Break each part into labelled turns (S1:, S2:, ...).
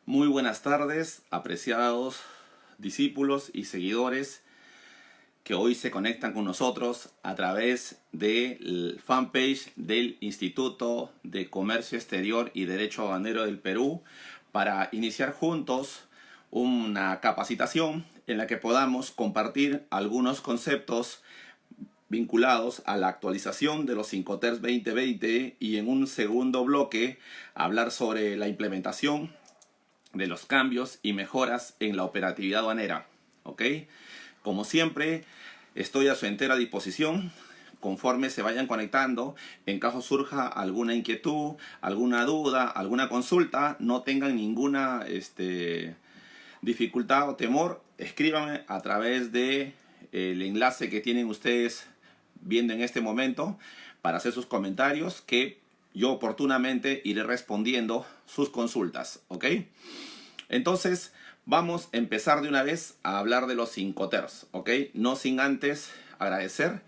S1: Muy buenas tardes, apreciados discípulos y seguidores que hoy se conectan con nosotros a través del fanpage del Instituto de Comercio Exterior y Derecho Aduanero del Perú para iniciar juntos una capacitación en la que podamos compartir algunos conceptos vinculados a la actualización de los Incoterms 2020 y en un segundo bloque hablar sobre la implementación de los cambios y mejoras en la operatividad aduanera. ¿Ok? Como siempre, estoy a su entera disposición conforme se vayan conectando. En caso surja alguna inquietud, alguna duda, alguna consulta, no tengan ninguna dificultad o temor, escríbanme a través de el enlace que tienen ustedes viendo en este momento para hacer sus comentarios, que yo oportunamente iré respondiendo sus consultas. ¿Ok? Entonces vamos a empezar de una vez a hablar de los Incoterms. ¿Ok? No sin antes agradecer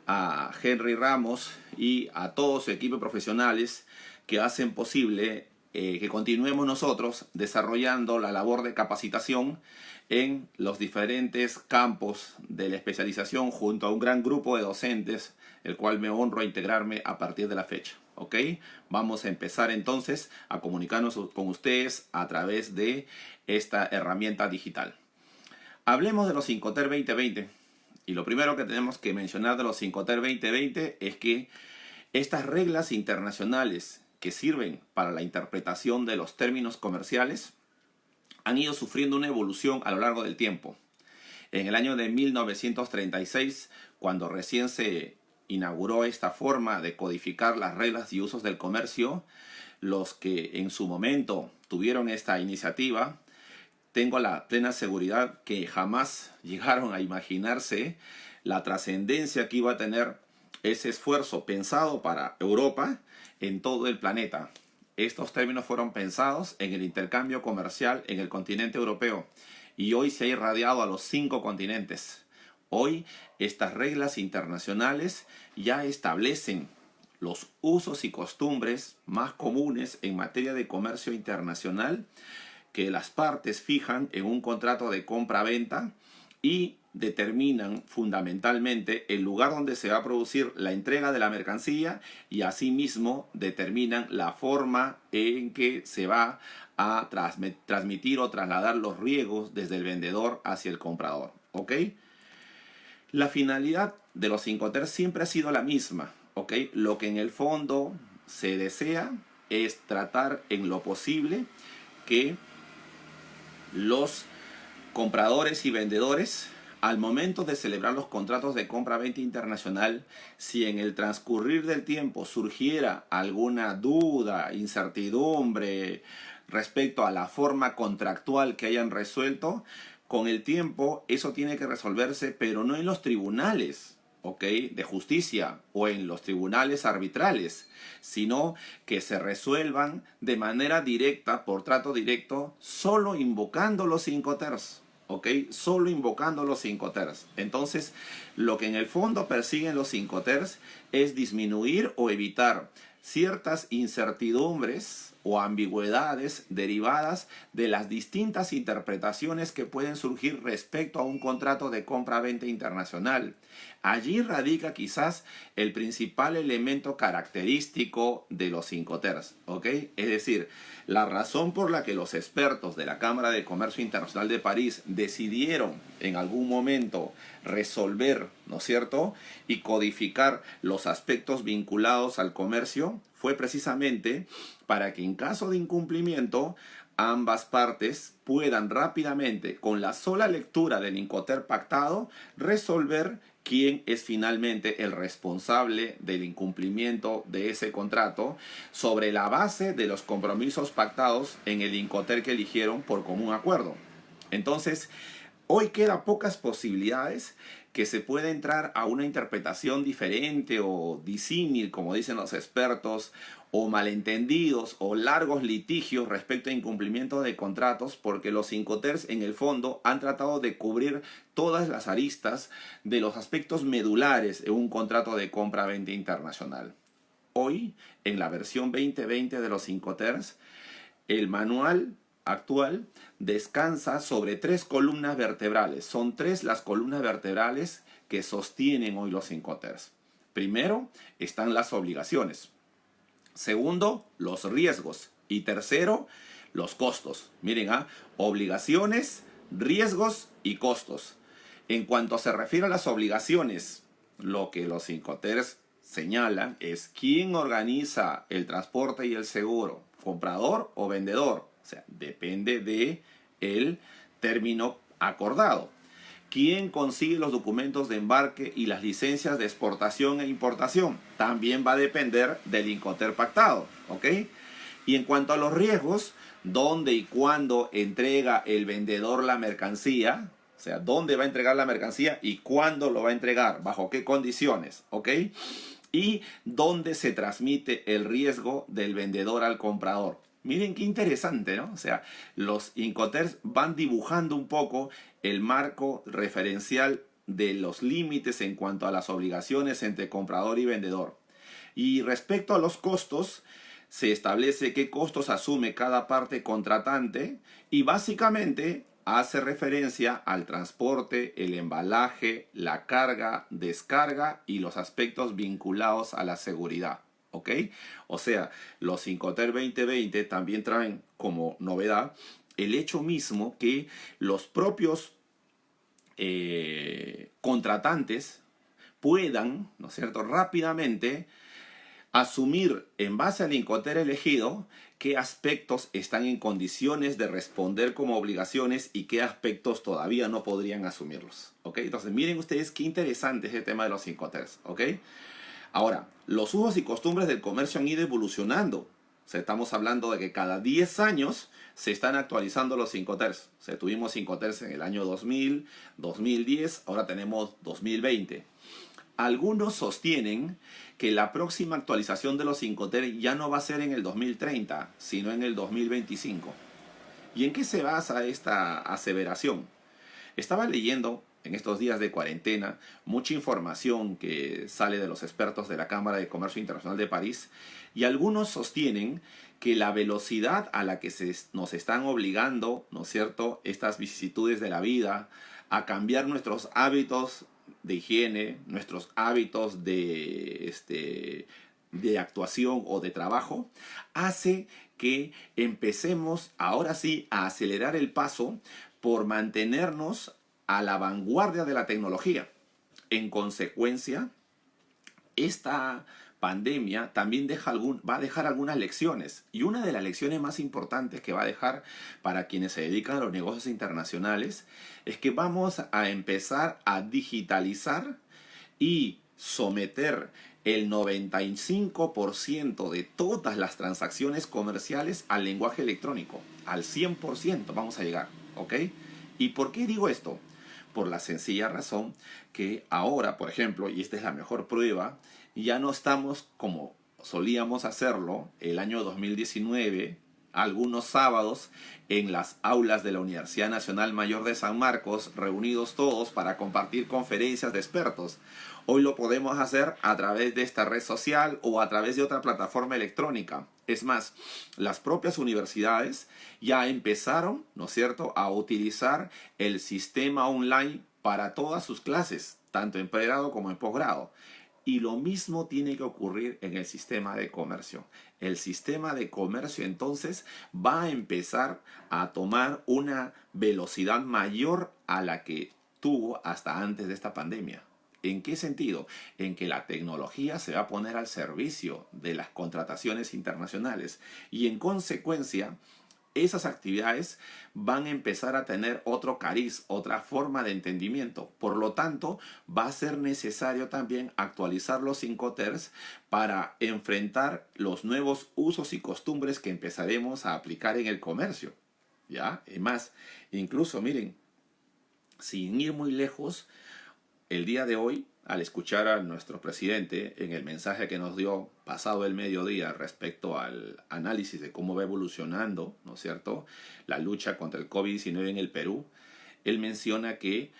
S1: a Henry Ramos y a todo su equipo de profesionales que hacen posible que continuemos nosotros desarrollando la labor de capacitación en los diferentes campos de la especialización junto a un gran grupo de docentes, el cual me honro a integrarme a partir de la fecha. ¿Ok? Vamos a empezar entonces a comunicarnos con ustedes a través de esta herramienta digital. Hablemos de los Incoterms 2020. Y lo primero que tenemos que mencionar de los Incoterms 2020 es que estas reglas internacionales que sirven para la interpretación de los términos comerciales han ido sufriendo una evolución a lo largo del tiempo. En el año de 1936, cuando recién se inauguró esta forma de codificar las reglas y usos del comercio, los que en su momento tuvieron esta iniciativa, tengo la plena seguridad que jamás llegaron a imaginarse la trascendencia que iba a tener ese esfuerzo pensado para Europa en todo el planeta. Estos términos fueron pensados en el intercambio comercial en el continente europeo y hoy se ha irradiado a los 5 continentes. Hoy estas reglas internacionales ya establecen los usos y costumbres más comunes en materia de comercio internacional que las partes fijan en un contrato de compra-venta y determinan fundamentalmente el lugar donde se va a producir la entrega de la mercancía y asimismo determinan la forma en que se va a transmitir o trasladar los riesgos desde el vendedor hacia el comprador. ¿Ok? La finalidad de los Incoterms siempre ha sido la misma. ¿Ok? Lo que en el fondo se desea es tratar en lo posible que los compradores y vendedores, al momento de celebrar los contratos de compra-venta internacional, si en el transcurrir del tiempo surgiera alguna duda, incertidumbre respecto a la forma contractual que hayan resuelto, con el tiempo eso tiene que resolverse, pero no en los tribunales, ¿ok?, de justicia o en los tribunales arbitrales, sino que se resuelvan de manera directa, por trato directo, solo invocando los Incoterms. ¿Ok? Solo invocando los Incoterms. Entonces, lo que en el fondo persiguen los Incoterms es disminuir o evitar ciertas incertidumbres o ambigüedades derivadas de las distintas interpretaciones que pueden surgir respecto a un contrato de compra-venta internacional. Allí radica quizás el principal elemento característico de los Incoterms, ¿ok? Es decir, la razón por la que los expertos de la Cámara de Comercio Internacional de París decidieron en algún momento resolver, ¿no es cierto?, y codificar los aspectos vinculados al comercio fue precisamente para que en caso de incumplimiento ambas partes puedan rápidamente, con la sola lectura del Incoterm pactado, resolver quién es finalmente el responsable del incumplimiento de ese contrato sobre la base de los compromisos pactados en el Incoterm que eligieron por común acuerdo. Entonces, hoy quedan pocas posibilidades que se pueda entrar a una interpretación diferente o disímil, como dicen los expertos, o malentendidos o largos litigios respecto a incumplimiento de contratos, porque los Incoterms en el fondo han tratado de cubrir todas las aristas de los aspectos medulares en un contrato de compra-venta internacional. Hoy, en la versión 2020 de los Incoterms, el manual actual descansa sobre 3 columnas vertebrales. Son 3 las columnas vertebrales que sostienen hoy los Incoterms. Primero están las obligaciones. Segundo, los riesgos. Y tercero, los costos. Miren, obligaciones, riesgos y costos. En cuanto se refiere a las obligaciones, lo que los Incoterms señalan es quién organiza el transporte y el seguro, comprador o vendedor. O sea, depende de el término acordado. ¿Quién consigue los documentos de embarque y las licencias de exportación e importación? También va a depender del Incoterm pactado, ¿ok? Y en cuanto a los riesgos, ¿dónde y cuándo entrega el vendedor la mercancía? O sea, ¿dónde va a entregar la mercancía y cuándo lo va a entregar? ¿Bajo qué condiciones? ¿Ok? Y ¿dónde se transmite el riesgo del vendedor al comprador? Miren qué interesante, ¿no? O sea, los Incoterms van dibujando un poco el marco referencial de los límites en cuanto a las obligaciones entre comprador y vendedor. Y respecto a los costos, se establece qué costos asume cada parte contratante y básicamente hace referencia al transporte, el embalaje, la carga, descarga y los aspectos vinculados a la seguridad. ¿Ok? O sea, los Incoterms 2020 también traen como novedad el hecho mismo que los propios contratantes puedan, ¿no es cierto?, rápidamente asumir en base al Incoterm elegido qué aspectos están en condiciones de responder como obligaciones y qué aspectos todavía no podrían asumirlos. ¿Ok? Entonces miren ustedes qué interesante es el tema de los Incoterms. ¿Ok? Ahora, los usos y costumbres del comercio han ido evolucionando. O sea, estamos hablando de que cada 10 años se están actualizando los Incoterms. O sea, tuvimos Incoterms en el año 2000, 2010, ahora tenemos 2020. Algunos sostienen que la próxima actualización de los Incoterms ya no va a ser en el 2030, sino en el 2025. ¿Y en qué se basa esta aseveración? Estaba leyendo en estos días de cuarentena mucha información que sale de los expertos de la Cámara de Comercio Internacional de París y algunos sostienen que la velocidad a la que nos están obligando, ¿no es cierto?, estas vicisitudes de la vida, a cambiar nuestros hábitos de higiene, nuestros hábitos de actuación o de trabajo, hace que empecemos ahora sí a acelerar el paso por mantenernos a la vanguardia de la tecnología. En consecuencia, esta pandemia también va a dejar algunas lecciones. Y una de las lecciones más importantes que va a dejar para quienes se dedican a los negocios internacionales es que vamos a empezar a digitalizar y someter el 95% de todas las transacciones comerciales al lenguaje electrónico. Al 100% vamos a llegar, ¿ok? ¿Y por qué digo esto? Por la sencilla razón que ahora, por ejemplo, y esta es la mejor prueba, ya no estamos como solíamos hacerlo el año 2019, algunos sábados, en las aulas de la Universidad Nacional Mayor de San Marcos, reunidos todos para compartir conferencias de expertos. Hoy lo podemos hacer a través de esta red social o a través de otra plataforma electrónica. Es más, las propias universidades ya empezaron, ¿no es cierto?, a utilizar el sistema online para todas sus clases, tanto en pregrado como en posgrado. Y lo mismo tiene que ocurrir en el sistema de comercio. El sistema de comercio entonces va a empezar a tomar una velocidad mayor a la que tuvo hasta antes de esta pandemia. ¿En qué sentido? En que la tecnología se va a poner al servicio de las contrataciones internacionales y en consecuencia esas actividades van a empezar a tener otro cariz, otra forma de entendimiento. Por lo tanto, va a ser necesario también actualizar los Incoterms para enfrentar los nuevos usos y costumbres que empezaremos a aplicar en el comercio. ¿Ya? Y más, incluso miren, sin ir muy lejos, el día de hoy, al escuchar a nuestro presidente en el mensaje que nos dio pasado el mediodía respecto al análisis de cómo va evolucionando, ¿no es cierto?, la lucha contra el COVID-19 en el Perú, él menciona que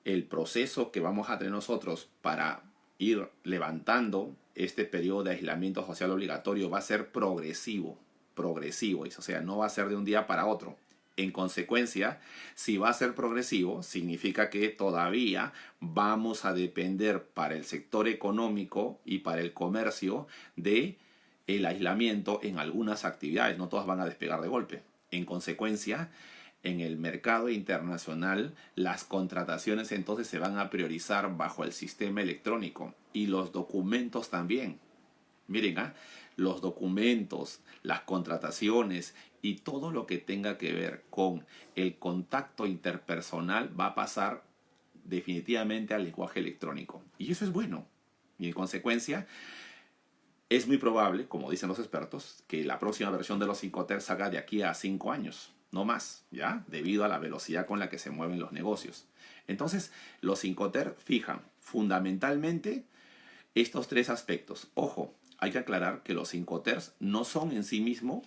S1: el proceso que vamos a tener nosotros para ir levantando este periodo de aislamiento social obligatorio va a ser progresivo, o sea, no va a ser de un día para otro. En consecuencia, si va a ser progresivo, significa que todavía vamos a depender para el sector económico y para el comercio de el aislamiento en algunas actividades. No todas van a despegar de golpe. En consecuencia, en el mercado internacional, las contrataciones entonces se van a priorizar bajo el sistema electrónico y los documentos también. Miren, los documentos, las contrataciones y todo lo que tenga que ver con el contacto interpersonal va a pasar definitivamente al lenguaje electrónico. Y eso es bueno. Y en consecuencia, es muy probable, como dicen los expertos, que la próxima versión de los 5TER salga de aquí a 5 años, no más, ¿ya? Debido a la velocidad con la que se mueven los negocios. Entonces, los 5TER fijan fundamentalmente estos tres aspectos. Ojo, hay que aclarar que los 5TERs no son en sí mismo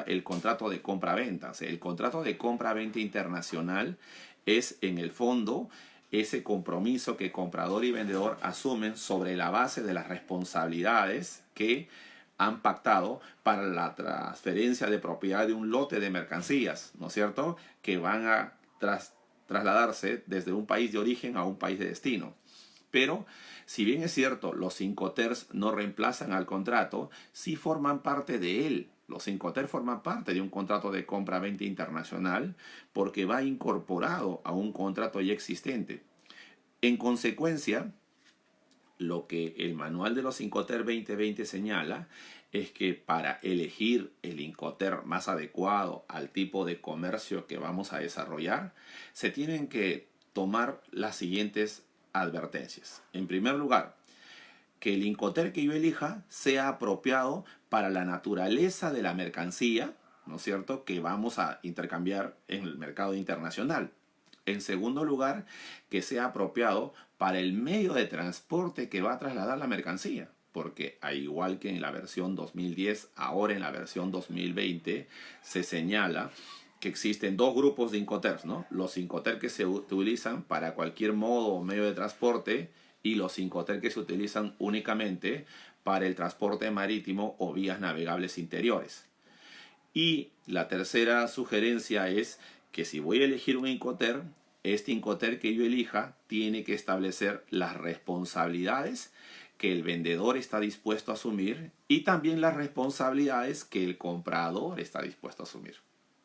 S1: el contrato de compra-venta. O sea, el contrato de compra-venta internacional es en el fondo ese compromiso que comprador y vendedor asumen sobre la base de las responsabilidades que han pactado para la transferencia de propiedad de un lote de mercancías, ¿no es cierto? Que van a trasladarse desde un país de origen a un país de destino. Pero, si bien es cierto, los 5TERs no reemplazan al contrato, sí forman parte de él. Los 5TER forman parte de un contrato de compra-venta internacional porque va incorporado a un contrato ya existente. En consecuencia, lo que el manual de los Incoterm 2020 señala es que para elegir el Incoterm más adecuado al tipo de comercio que vamos a desarrollar, se tienen que tomar las siguientes advertencias. En primer lugar, que el Incoterm que yo elija sea apropiado para la naturaleza de la mercancía, ¿no es cierto?, que vamos a intercambiar en el mercado internacional. En segundo lugar, que sea apropiado para el medio de transporte que va a trasladar la mercancía. Porque al igual que en la versión 2010, ahora en la versión 2020 se señala que existen dos grupos de Incoterms, ¿no? Los Incoterms que se utilizan para cualquier modo o medio de transporte y los Incoterms que se utilizan únicamente para el transporte marítimo o vías navegables interiores. Y la tercera sugerencia es que si voy a elegir un Incoterm, este Incoterm que yo elija tiene que establecer las responsabilidades que el vendedor está dispuesto a asumir y también las responsabilidades que el comprador está dispuesto a asumir.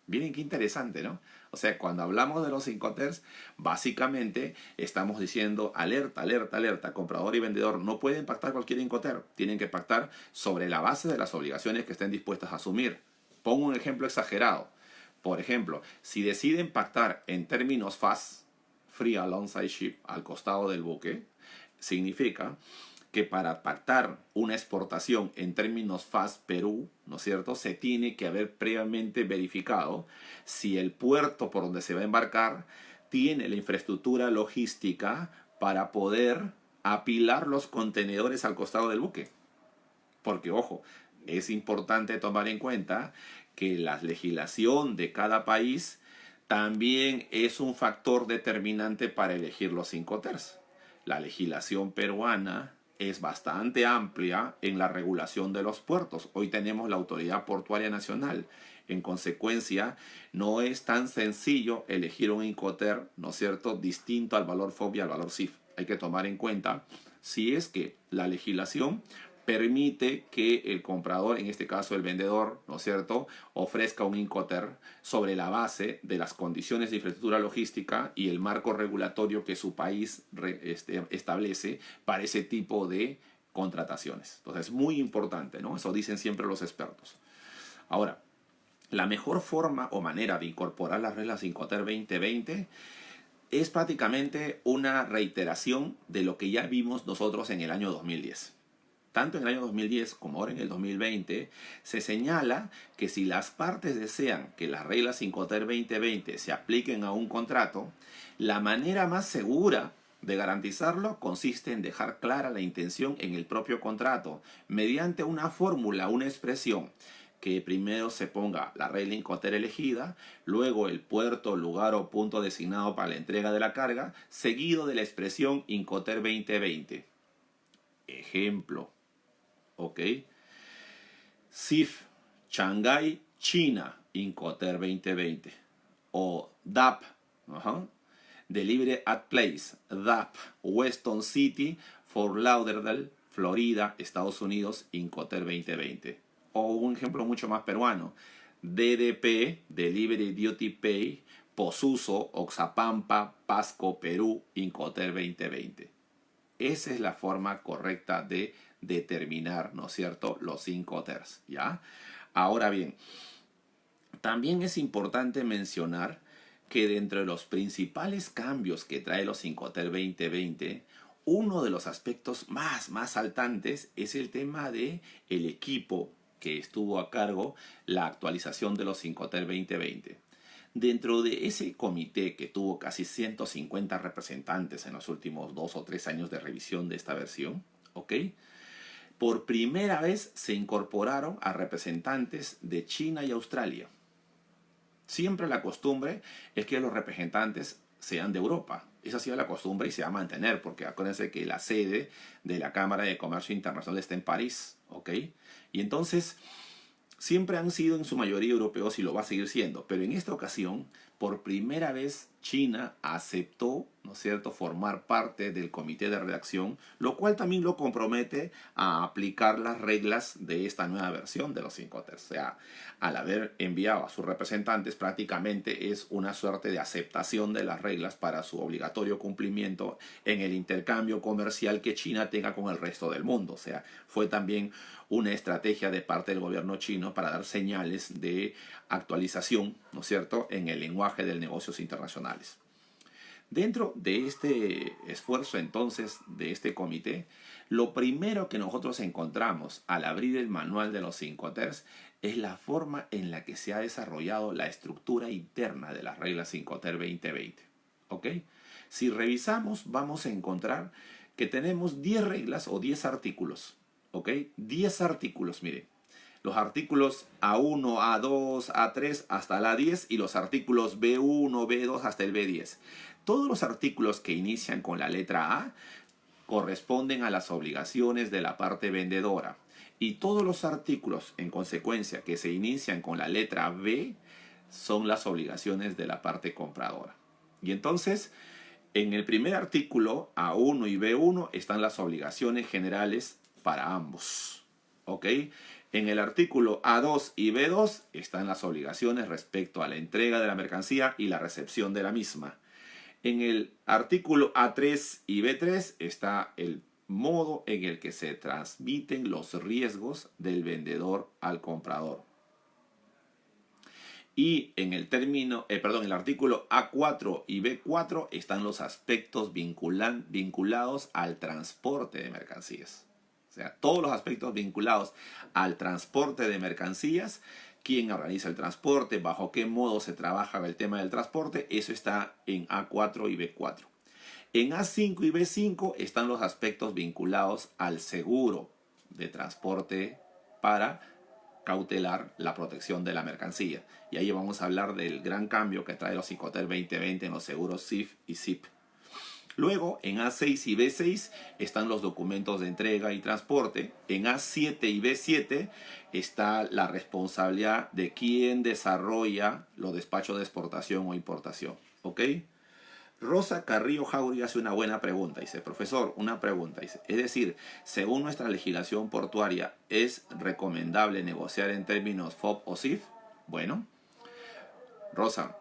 S1: Miren qué interesante, ¿no? O sea, cuando hablamos de los Incoterms, básicamente estamos diciendo alerta, alerta, alerta, comprador y vendedor no pueden pactar cualquier Incoterm, tienen que pactar sobre la base de las obligaciones que estén dispuestas a asumir. Pongo un ejemplo exagerado. Por ejemplo, si deciden pactar en términos FAS, Free Alongside Ship, al costado del buque, significa que para pactar una exportación en términos FAS Perú, ¿no es cierto?, se tiene que haber previamente verificado si el puerto por donde se va a embarcar tiene la infraestructura logística para poder apilar los contenedores al costado del buque. Porque, ojo, es importante tomar en cuenta que la legislación de cada país también es un factor determinante para elegir los Incoterms. La legislación peruana es bastante amplia en la regulación de los puertos. Hoy tenemos la Autoridad Portuaria Nacional. En consecuencia, no es tan sencillo elegir un Incoterm, ¿no es cierto?, distinto al valor FOB y al valor CIF. Hay que tomar en cuenta si es que la legislación permite que el comprador, en este caso el vendedor, ¿no es cierto?, ofrezca un Incoterm sobre la base de las condiciones de infraestructura logística y el marco regulatorio que su país establece para ese tipo de contrataciones. Entonces es muy importante, ¿no? Eso dicen siempre los expertos. Ahora, la mejor forma o manera de incorporar las reglas Incoterm 2020 es prácticamente una reiteración de lo que ya vimos nosotros en el año 2010. Tanto en el año 2010 como ahora en el 2020, se señala que si las partes desean que las reglas Incoterm 2020 se apliquen a un contrato, la manera más segura de garantizarlo consiste en dejar clara la intención en el propio contrato, mediante una fórmula, una expresión, que primero se ponga la regla Incoterm elegida, luego el puerto, lugar o punto designado para la entrega de la carga, seguido de la expresión Incoterm 2020. Ejemplo. ¿Ok? CIF, Shanghái, China, Incoterm 2020. o DAP, Delivery at Place, DAP, Weston City, Fort Lauderdale, Florida, Estados Unidos, Incoterm 2020. O un ejemplo mucho más peruano, DDP, Delivery Duty Pay, Posuso, Oxapampa, Pasco, Perú, Incoterm 2020. Esa es la forma correcta de determinar, ¿no es cierto?, los Incoterms, ¿ya? Ahora bien, también es importante mencionar que dentro de los principales cambios que trae los Incoterm 2020, uno de los aspectos más saltantes es el tema de el equipo que estuvo a cargo la actualización de los Incoterm 2020. Dentro de ese comité que tuvo casi 150 representantes en los últimos 2 o 3 años de revisión de esta versión, ¿ok? Por primera vez se incorporaron a representantes de China y Australia. Siempre la costumbre es que los representantes sean de Europa. Esa ha sido la costumbre y se va a mantener, porque acuérdense que la sede de la Cámara de Comercio Internacional está en París, ¿ok? Y entonces siempre han sido en su mayoría europeos y lo va a seguir siendo. Pero en esta ocasión, por primera vez, China aceptó, ¿no es cierto?, formar parte del comité de redacción, lo cual también lo compromete a aplicar las reglas de esta nueva versión de los Incoterms. O sea, al haber enviado a sus representantes, prácticamente es una suerte de aceptación de las reglas para su obligatorio cumplimiento en el intercambio comercial que China tenga con el resto del mundo. O sea, fue también una estrategia de parte del gobierno chino para dar señales de actualización, ¿no es cierto?, en el lenguaje de negocios internacionales. Dentro de este esfuerzo entonces de este comité, lo primero que nosotros encontramos al abrir el manual de los Incoterms es la forma en la que se ha desarrollado la estructura interna de las reglas Incoterm 2020. ¿Ok? Si revisamos, vamos a encontrar que tenemos 10 reglas o 10 artículos. ¿Ok? 10 artículos, miren. Los artículos A1, A2, A3 hasta la A10 y los artículos B1, B2 hasta el B10. Todos los artículos que inician con la letra A corresponden a las obligaciones de la parte vendedora. Y todos los artículos, en consecuencia, que se inician con la letra B son las obligaciones de la parte compradora. Y entonces, en el primer artículo, A1 y B1, están las obligaciones generales para ambos. ¿Ok? En el artículo A2 y B2 están las obligaciones respecto a la entrega de la mercancía y la recepción de la misma. En el artículo A3 y B3 está el modo en el que se transmiten los riesgos del vendedor al comprador. Y en el el artículo A4 y B4 están los aspectos vinculados al transporte de mercancías. O sea, todos los aspectos vinculados al transporte de mercancías, quién organiza el transporte, bajo qué modo se trabaja el tema del transporte, eso está en A4 y B4. En A5 y B5 están los aspectos vinculados al seguro de transporte para cautelar la protección de la mercancía. Y ahí vamos a hablar del gran cambio que trae los Incoterm 2020 en los seguros CIF y SIP. Luego, en A6 y B6 están los documentos de entrega y transporte. En A7 y B7 está la responsabilidad de quien desarrolla los despachos de exportación o importación. ¿Ok? Rosa Carrillo Jauregui hace una buena pregunta. Dice, profesor, una pregunta. Dice, es decir, según nuestra legislación portuaria, ¿es recomendable negociar en términos FOB o SIF? Bueno, Rosa,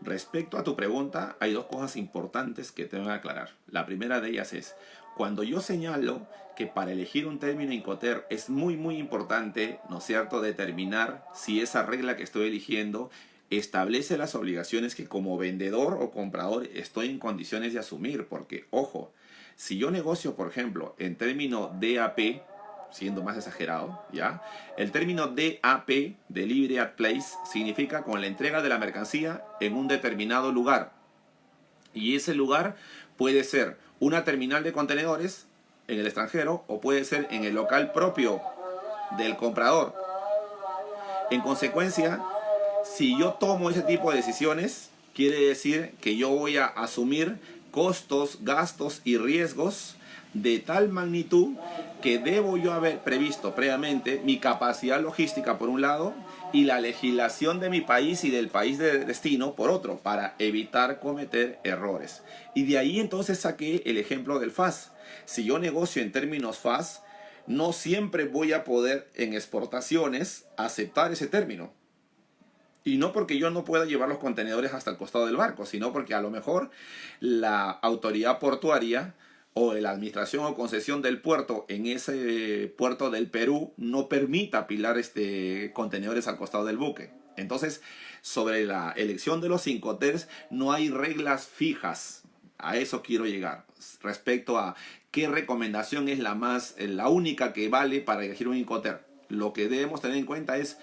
S1: respecto a tu pregunta, hay dos cosas importantes que tengo que aclarar. La primera de ellas es, cuando yo señalo que para elegir un término Incoterm es muy importante, ¿no es cierto?, determinar si esa regla que estoy eligiendo establece las obligaciones que como vendedor o comprador estoy en condiciones de asumir. Porque, ojo, si yo negocio, por ejemplo, en término DAP, siendo más exagerado, ¿ya? El término DAP, Delivery at Place, significa con la entrega de la mercancía en un determinado lugar. Y ese lugar puede ser una terminal de contenedores en el extranjero o puede ser en el local propio del comprador. En consecuencia, si yo tomo ese tipo de decisiones, quiere decir que yo voy a asumir costos, gastos y riesgos de tal magnitud que debo yo haber previsto previamente mi capacidad logística por un lado y la legislación de mi país y del país de destino por otro, para evitar cometer errores. Y de ahí entonces saqué el ejemplo del FAS. Si yo negocio en términos FAS, no siempre voy a poder en exportaciones aceptar ese término. Y no porque yo no pueda llevar los contenedores hasta el costado del barco, sino porque a lo mejor la autoridad portuaria o la administración o concesión del puerto en ese puerto del Perú no permita apilar contenedores al costado del buque. Entonces, sobre la elección de los Incoterms no hay reglas fijas. A eso quiero llegar. Respecto a qué recomendación es la única que vale para elegir un Incoterm. Lo que debemos tener en cuenta es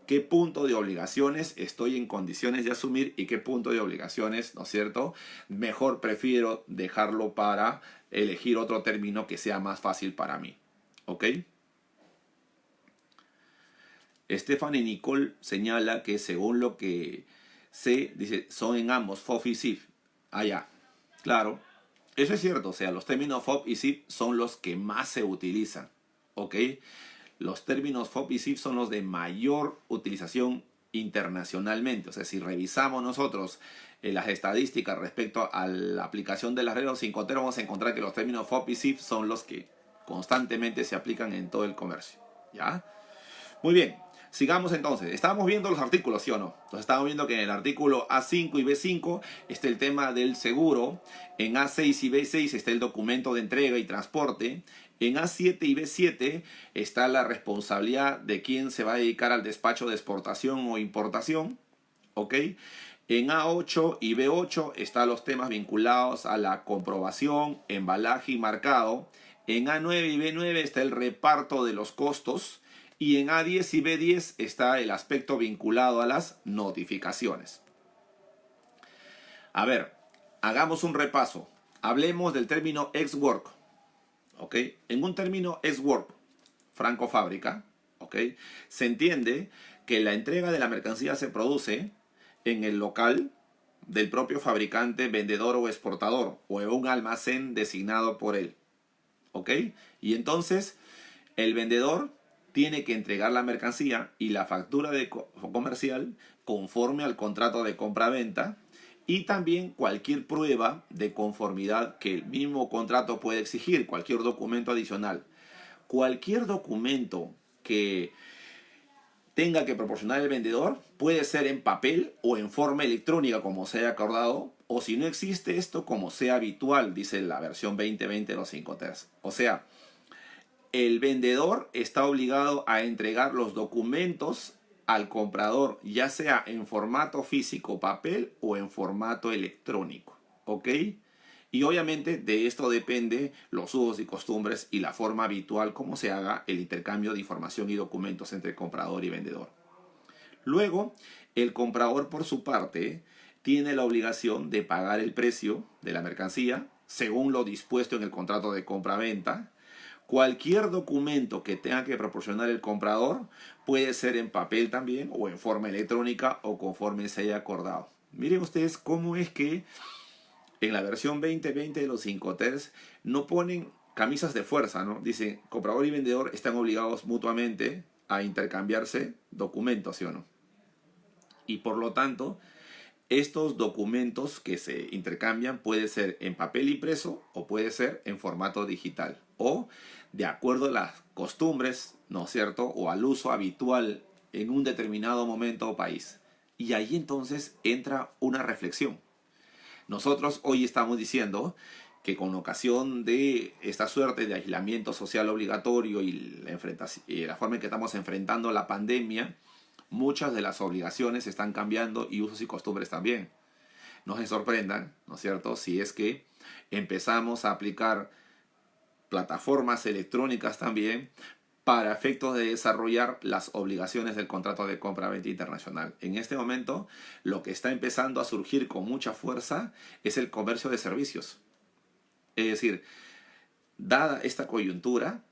S1: qué punto de obligaciones estoy en condiciones de asumir y qué punto de obligaciones, ¿no es cierto? Mejor prefiero dejarlo para elegir otro término que sea más fácil para mí. ¿Ok? Stephanie Nicole señala que según lo que sé, dice, son en ambos FOB y SIF. Ah, ya. Claro. Eso es cierto. O sea, los términos FOB y SIF son los que más se utilizan. ¿Ok? Los términos FOB y SIF son los de mayor utilización internacionalmente. O sea, si revisamos nosotros las estadísticas respecto a la aplicación de las reglas Incoterms, vamos a encontrar que los términos FOB y SIF son los que constantemente se aplican en todo el comercio. ¿Ya? Muy bien. Sigamos entonces. Estábamos viendo los artículos, ¿sí o no? Entonces estábamos viendo que en el artículo A5 y B5 está el tema del seguro. En A6 y B6 está el documento de entrega y transporte. En A7 y B7 está la responsabilidad de quién se va a dedicar al despacho de exportación o importación. ¿Ok? En A8 y B8 están los temas vinculados a la comprobación, embalaje y marcado. En A9 y B9 está el reparto de los costos. Y en A10 y B10 está el aspecto vinculado a las notificaciones. A ver, hagamos un repaso. Hablemos del término ex-work. ¿Ok? En un término ex-work, franco fábrica, ¿ok? Se entiende que la entrega de la mercancía se produce en el local del propio fabricante, vendedor o exportador, o en un almacén designado por él. ¿Ok? Y entonces el vendedor tiene que entregar la mercancía y la factura comercial conforme al contrato de compra-venta y también cualquier prueba de conformidad que el mismo contrato puede exigir, cualquier documento adicional. Cualquier documento que tenga que proporcionar el vendedor puede ser en papel o en forma electrónica como sea acordado, o si no existe esto, como sea habitual, dice la versión 2020 de los Incoterms. O sea, el vendedor está obligado a entregar los documentos al comprador, ya sea en formato físico, papel o en formato electrónico. ¿Ok? Y obviamente de esto depende los usos y costumbres y la forma habitual como se haga el intercambio de información y documentos entre comprador y vendedor. Luego, el comprador por su parte tiene la obligación de pagar el precio de la mercancía según lo dispuesto en el contrato de compra-venta. Cualquier documento que tenga que proporcionar el comprador puede ser en papel también o en forma electrónica o conforme se haya acordado. Miren ustedes cómo es que en la versión 2020 de los Incoterms no ponen camisas de fuerza, ¿no? Dicen, comprador y vendedor están obligados mutuamente a intercambiarse documentos, ¿sí o no? Y por lo tanto, estos documentos que se intercambian puede ser en papel impreso o puede ser en formato digital o de acuerdo a las costumbres, ¿no es cierto? O al uso habitual en un determinado momento o país. Y ahí entonces entra una reflexión. Nosotros hoy estamos diciendo que con ocasión de esta suerte de aislamiento social obligatorio y la forma en que estamos enfrentando la pandemia, muchas de las obligaciones están cambiando y usos y costumbres también. No se sorprendan, ¿no es cierto?, si es que empezamos a aplicar plataformas electrónicas también para efectos de desarrollar las obligaciones del contrato de compra-venta internacional. En este momento, lo que está empezando a surgir con mucha fuerza es el comercio de servicios. Es decir, dada esta coyuntura,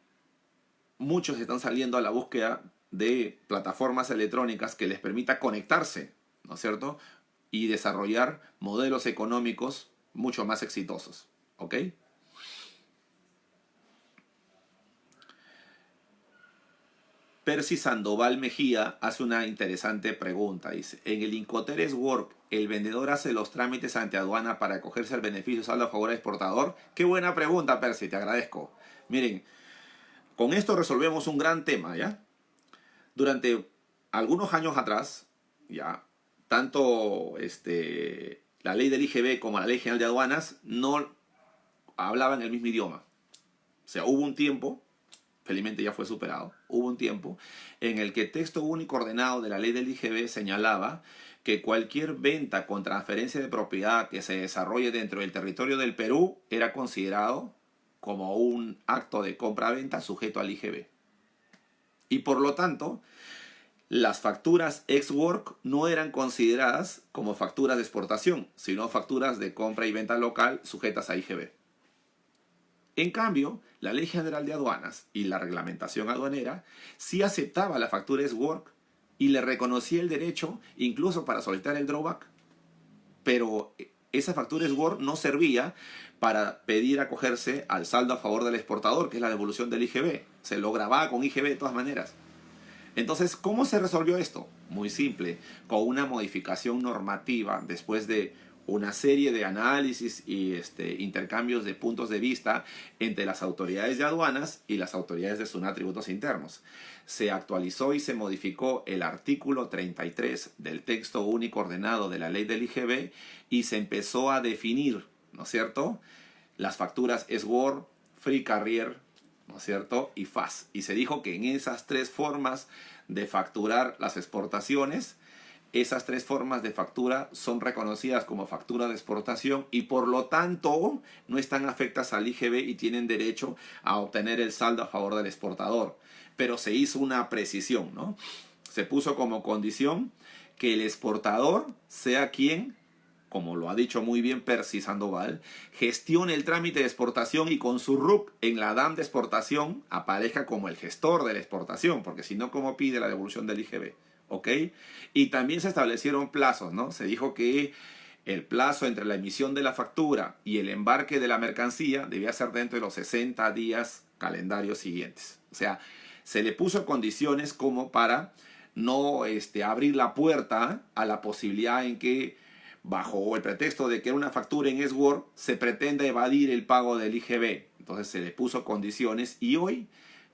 S1: muchos están saliendo a la búsqueda de plataformas electrónicas que les permita conectarse, ¿no es cierto?, y desarrollar modelos económicos mucho más exitosos. ¿Ok? Percy Sandoval Mejía hace una interesante pregunta. Dice, en el Incoterm S-Works, ¿el vendedor hace los trámites ante aduana para acogerse al beneficio saldo a favor del exportador? Qué buena pregunta, Percy, te agradezco. Miren, con esto resolvemos un gran tema, ¿ya? Durante algunos años atrás, ya, tanto la ley del IGB como la ley general de aduanas no hablaban el mismo idioma. O sea, hubo un tiempo, felizmente ya fue superado, hubo un tiempo en el que el texto único ordenado de la ley del IGB señalaba que cualquier venta con transferencia de propiedad que se desarrolle dentro del territorio del Perú era considerado como un acto de compra-venta sujeto al IGB. Y por lo tanto, las facturas ex-work no eran consideradas como facturas de exportación, sino facturas de compra y venta local sujetas a IGB. En cambio, la Ley General de Aduanas y la reglamentación aduanera sí aceptaba la factura ex-work y le reconocía el derecho incluso para solicitar el drawback. Pero esa factura ex-work no servía para pedir acogerse al saldo a favor del exportador, que es la devolución del IGB. Se lo grababa con IGB de todas maneras. Entonces, ¿cómo se resolvió esto? Muy simple, con una modificación normativa después de una serie de análisis y intercambios de puntos de vista entre las autoridades de aduanas y las autoridades de SUNAT Tributos Internos. Se actualizó y se modificó el artículo 33 del texto único ordenado de la ley del IGB y se empezó a definir, ¿no es cierto?, las facturas S-Work, Free Carrier, ¿no es cierto?, y FAS. Y se dijo que en esas tres formas de facturar las exportaciones, esas tres formas de factura son reconocidas como factura de exportación y por lo tanto no están afectas al IGB y tienen derecho a obtener el saldo a favor del exportador. Pero se hizo una precisión, ¿no? Se puso como condición que el exportador sea quien, como lo ha dicho muy bien Percy Sandoval, gestione el trámite de exportación y con su RUC en la DAM de exportación aparezca como el gestor de la exportación, porque si no, ¿cómo pide la devolución del IGB? ¿Ok? Y también se establecieron plazos, ¿no? Se dijo que el plazo entre la emisión de la factura y el embarque de la mercancía debía ser dentro de los 60 días calendarios siguientes. O sea, se le puso condiciones como para no abrir la puerta a la posibilidad en que, bajo el pretexto de que era una factura en S-Work, se pretenda evadir el pago del IGB. Entonces se le puso condiciones y hoy,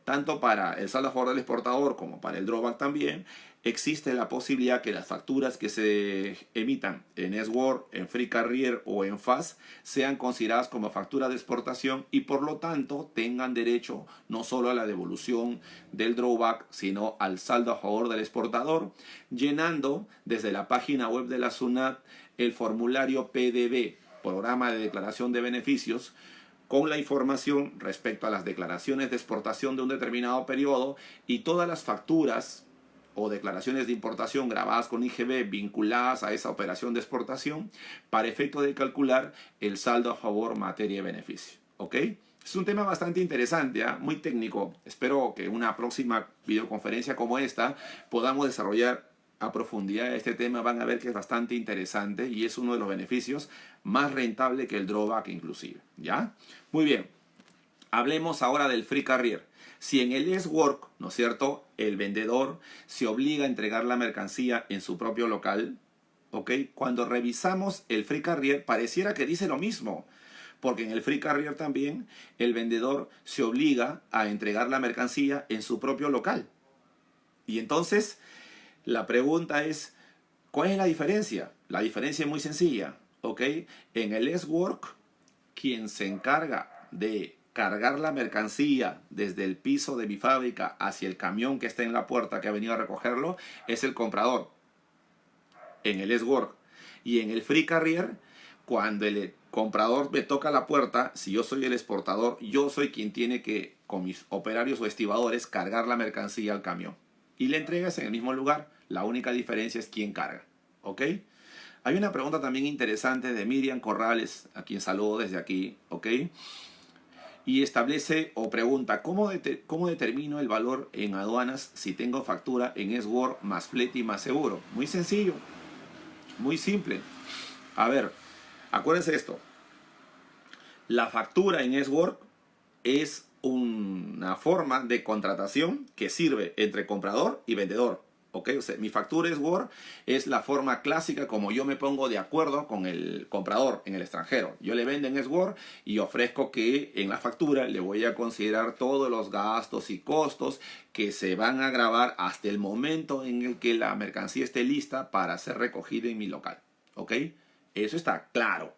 S1: tanto para el saldo a favor del exportador como para el drawback también, existe la posibilidad que las facturas que se emitan en S-Work, en Free Carrier o en FAS sean consideradas como factura de exportación y por lo tanto tengan derecho no solo a la devolución del drawback, sino al saldo a favor del exportador, llenando desde la página web de la SUNAT el formulario PDB, Programa de Declaración de Beneficios, con la información respecto a las declaraciones de exportación de un determinado periodo y todas las facturas o declaraciones de importación grabadas con IGB vinculadas a esa operación de exportación para efecto de calcular el saldo a favor materia y beneficio. ¿Ok? Es un tema bastante interesante, muy técnico. Espero que en una próxima videoconferencia como esta podamos desarrollar a profundidad este tema. Van a ver que es bastante interesante y es uno de los beneficios más rentable que el drawback inclusive. ¿Ya? Muy bien. Hablemos ahora del Free Carrier. Si en el S-Work, ¿no es cierto?, el vendedor se obliga a entregar la mercancía en su propio local, ¿ok? Cuando revisamos el Free Carrier pareciera que dice lo mismo, porque en el Free Carrier también el vendedor se obliga a entregar la mercancía en su propio local. Y entonces la pregunta es, ¿cuál es la diferencia? La diferencia es muy sencilla, ¿ok? En el S-Work, quien se encarga de cargar la mercancía desde el piso de mi fábrica hacia el camión que está en la puerta que ha venido a recogerlo es el comprador en el S-Work. Y en el Free Carrier, cuando el comprador me toca la puerta, si yo soy el exportador, yo soy quien tiene que, con mis operarios o estibadores, cargar la mercancía al camión. Y la entregas en el mismo lugar. La única diferencia es quién carga. ¿Ok? Hay una pregunta también interesante de Miriam Corrales, a quien saludo desde aquí. ¿Ok? Y establece o pregunta, ¿cómo determino el valor en aduanas si tengo factura en S-Work más flete y más seguro? Muy sencillo, muy simple. A ver, acuérdense esto. La factura en S-Work es una forma de contratación que sirve entre comprador y vendedor. ¿Ok? O sea, mi factura Word es la forma clásica como yo me pongo de acuerdo con el comprador en el extranjero. Yo le vendo en Word y ofrezco que en la factura le voy a considerar todos los gastos y costos que se van a grabar hasta el momento en el que la mercancía esté lista para ser recogida en mi local. ¿Ok? Eso está claro.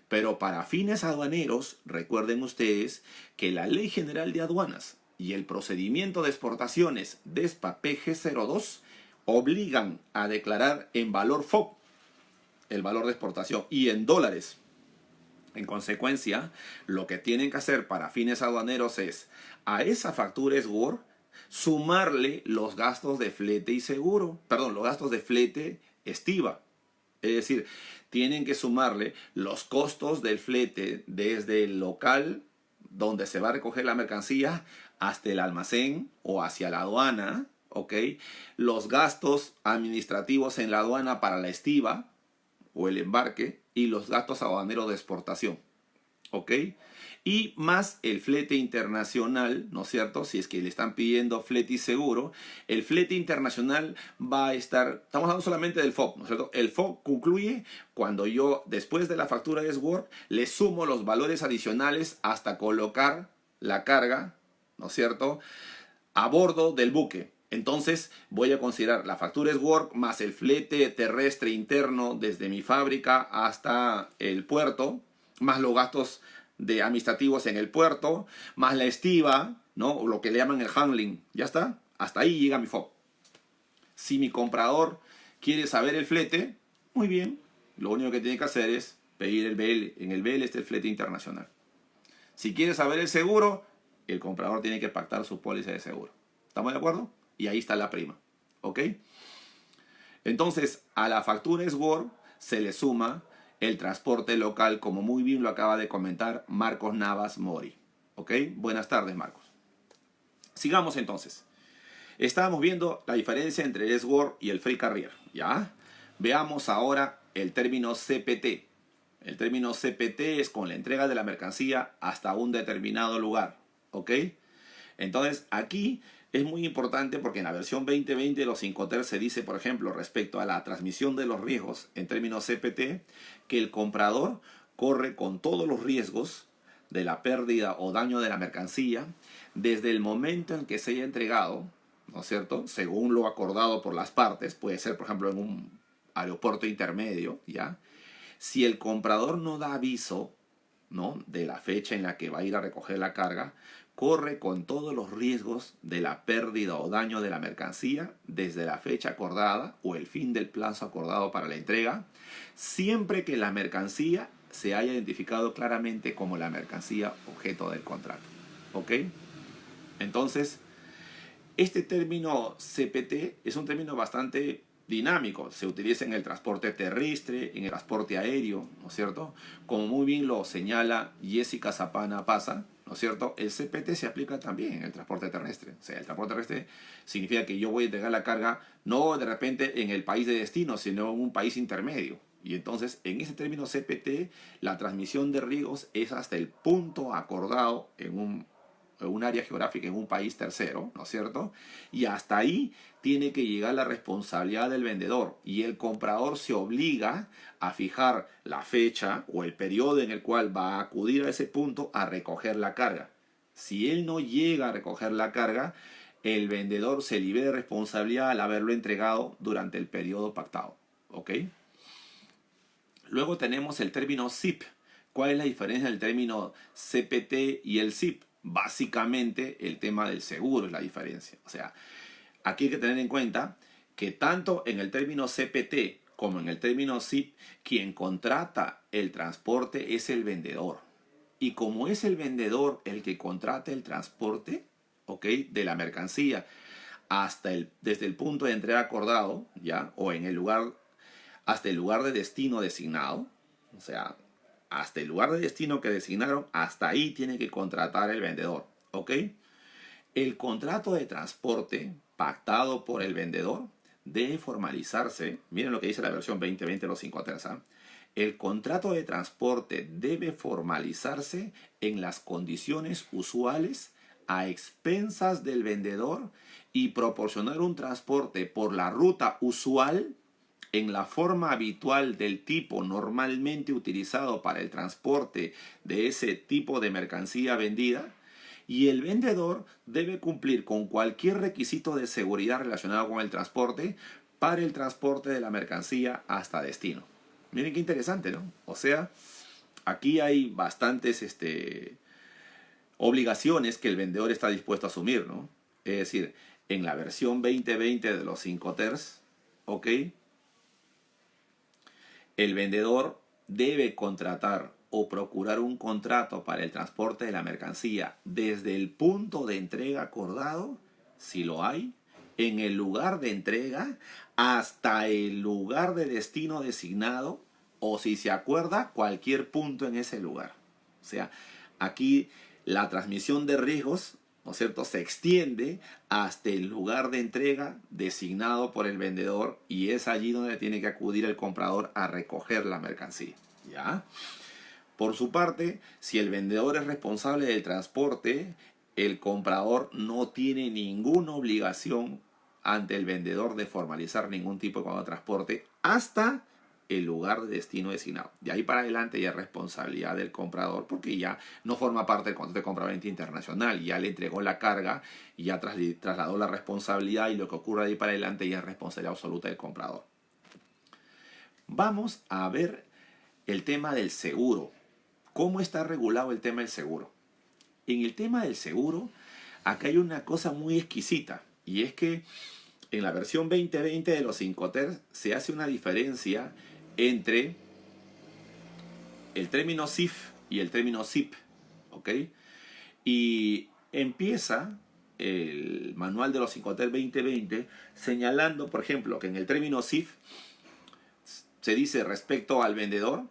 S1: Pero para fines aduaneros, recuerden ustedes que la Ley General de Aduanas y el procedimiento de exportaciones DESPA PG02 obligan a declarar en valor FOB, el valor de exportación, y en dólares. En consecuencia, lo que tienen que hacer para fines aduaneros es a esa factura Word sumarle los gastos de flete y seguro, perdón, los gastos de flete estiva. Es decir, tienen que sumarle los costos del flete desde el local donde se va a recoger la mercancía hasta el almacén o hacia la aduana, ¿ok? Los gastos administrativos en la aduana para la estiva o el embarque y los gastos aduaneros de exportación, ¿ok? Y más el flete internacional, ¿no es cierto? Si es que le están pidiendo flete y seguro, el flete internacional va a estar, estamos hablando solamente del FOB, ¿no es cierto? El FOB concluye cuando yo, después de la factura de Word, le sumo los valores adicionales hasta colocar la carga, ¿no es cierto?, a bordo del buque. Entonces voy a considerar la factura Word más el flete terrestre interno desde mi fábrica hasta el puerto, más los gastos de administrativos en el puerto, más la estiva, ¿no? O lo que le llaman el handling. ¿Ya está? Hasta ahí llega mi FOB. Si mi comprador quiere saber el flete, muy bien. Lo único que tiene que hacer es pedir el BL. En el BL está el flete internacional. Si quiere saber el seguro, el comprador tiene que pactar su póliza de seguro. ¿Estamos de acuerdo? Y ahí está la prima. ¿Ok? Entonces, a la factura Word se le suma el transporte local, como muy bien lo acaba de comentar Marcos Navas Mori. ¿Ok? Buenas tardes, Marcos. Sigamos entonces. Estábamos viendo la diferencia entre el Word y el Freight Carrier. ¿Ya? Veamos ahora el término CPT. El término CPT es con la entrega de la mercancía hasta un determinado lugar. ¿Ok? Entonces, aquí es muy importante porque en la versión 2020 de los Incoterms se dice, por ejemplo, respecto a la transmisión de los riesgos en términos CPT, que el comprador corre con todos los riesgos de la pérdida o daño de la mercancía desde el momento en que se haya entregado, ¿no es cierto?, según lo acordado por las partes. Puede ser, por ejemplo, en un aeropuerto intermedio, ¿ya? Si el comprador no da aviso, ¿no?, de la fecha en la que va a ir a recoger la carga, corre con todos los riesgos de la pérdida o daño de la mercancía desde la fecha acordada o el fin del plazo acordado para la entrega, siempre que la mercancía se haya identificado claramente como la mercancía objeto del contrato. ¿Ok? Entonces, este término CPT es un término bastante dinámico. Se utiliza en el transporte terrestre, en el transporte aéreo, ¿no es cierto? Como muy bien lo señala Jessica Zapana Pasa, ¿no es cierto? El CPT se aplica también en el transporte terrestre. O sea, el transporte terrestre significa que yo voy a entregar la carga no de repente en el país de destino, sino en un país intermedio. Y entonces, en ese término CPT, la transmisión de riesgos es hasta el punto acordado en un área geográfica, en un país tercero, ¿no es cierto? Y hasta ahí tiene que llegar la responsabilidad del vendedor, y el comprador se obliga a fijar la fecha o el periodo en el cual va a acudir a ese punto a recoger la carga. Si él no llega a recoger la carga, el vendedor se libera de responsabilidad al haberlo entregado durante el periodo pactado. ¿Ok? Luego tenemos el término SIP. ¿Cuál es la diferencia del término CPT y el SIP? Básicamente el tema del seguro es la diferencia. O sea, aquí hay que tener en cuenta que tanto en el término CPT como en el término SIP, quien contrata el transporte es el vendedor. Y como es el vendedor el que contrata el transporte, ¿ok?, de la mercancía desde el punto de entrega acordado, ¿ya?, o en el lugar, hasta el lugar de destino designado, o sea, hasta el lugar de destino que designaron, hasta ahí tiene que contratar el vendedor, ¿ok? El contrato de transporte pactado por el vendedor debe formalizarse. Miren lo que dice la versión 2020 de los Incoterms. El contrato de transporte debe formalizarse en las condiciones usuales a expensas del vendedor y proporcionar un transporte por la ruta usual en la forma habitual del tipo normalmente utilizado para el transporte de ese tipo de mercancía vendida, y el vendedor debe cumplir con cualquier requisito de seguridad relacionado con el transporte para el transporte de la mercancía hasta destino. Miren qué interesante, ¿no? O sea, aquí hay bastantes obligaciones que el vendedor está dispuesto a asumir, ¿no? Es decir, en la versión 2020 de los Incoterms, ¿ok? El vendedor debe contratar o procurar un contrato para el transporte de la mercancía desde el punto de entrega acordado, si lo hay, en el lugar de entrega hasta el lugar de destino designado, o si se acuerda, cualquier punto en ese lugar. O sea, aquí la transmisión de riesgos, ¿no es cierto?, se extiende hasta el lugar de entrega designado por el vendedor, y es allí donde tiene que acudir el comprador a recoger la mercancía. ¿Ya? Por su parte, si el vendedor es responsable del transporte, el comprador no tiene ninguna obligación ante el vendedor de formalizar ningún tipo de contrato de transporte hasta el lugar de destino designado. De ahí para adelante ya es responsabilidad del comprador, porque ya no forma parte del contrato de compraventa internacional, ya le entregó la carga y ya trasladó la responsabilidad, y lo que ocurre de ahí para adelante ya es responsabilidad absoluta del comprador. Vamos a ver el tema del seguro. ¿Cómo está regulado el tema del seguro? En el tema del seguro, acá hay una cosa muy exquisita, y es que en la versión 2020 de los Incoterms se hace una diferencia entre el término CIF y el término SIP, ¿ok? Y empieza el manual de los Incoterms 2020 señalando, por ejemplo, que en el término CIF se dice respecto al vendedor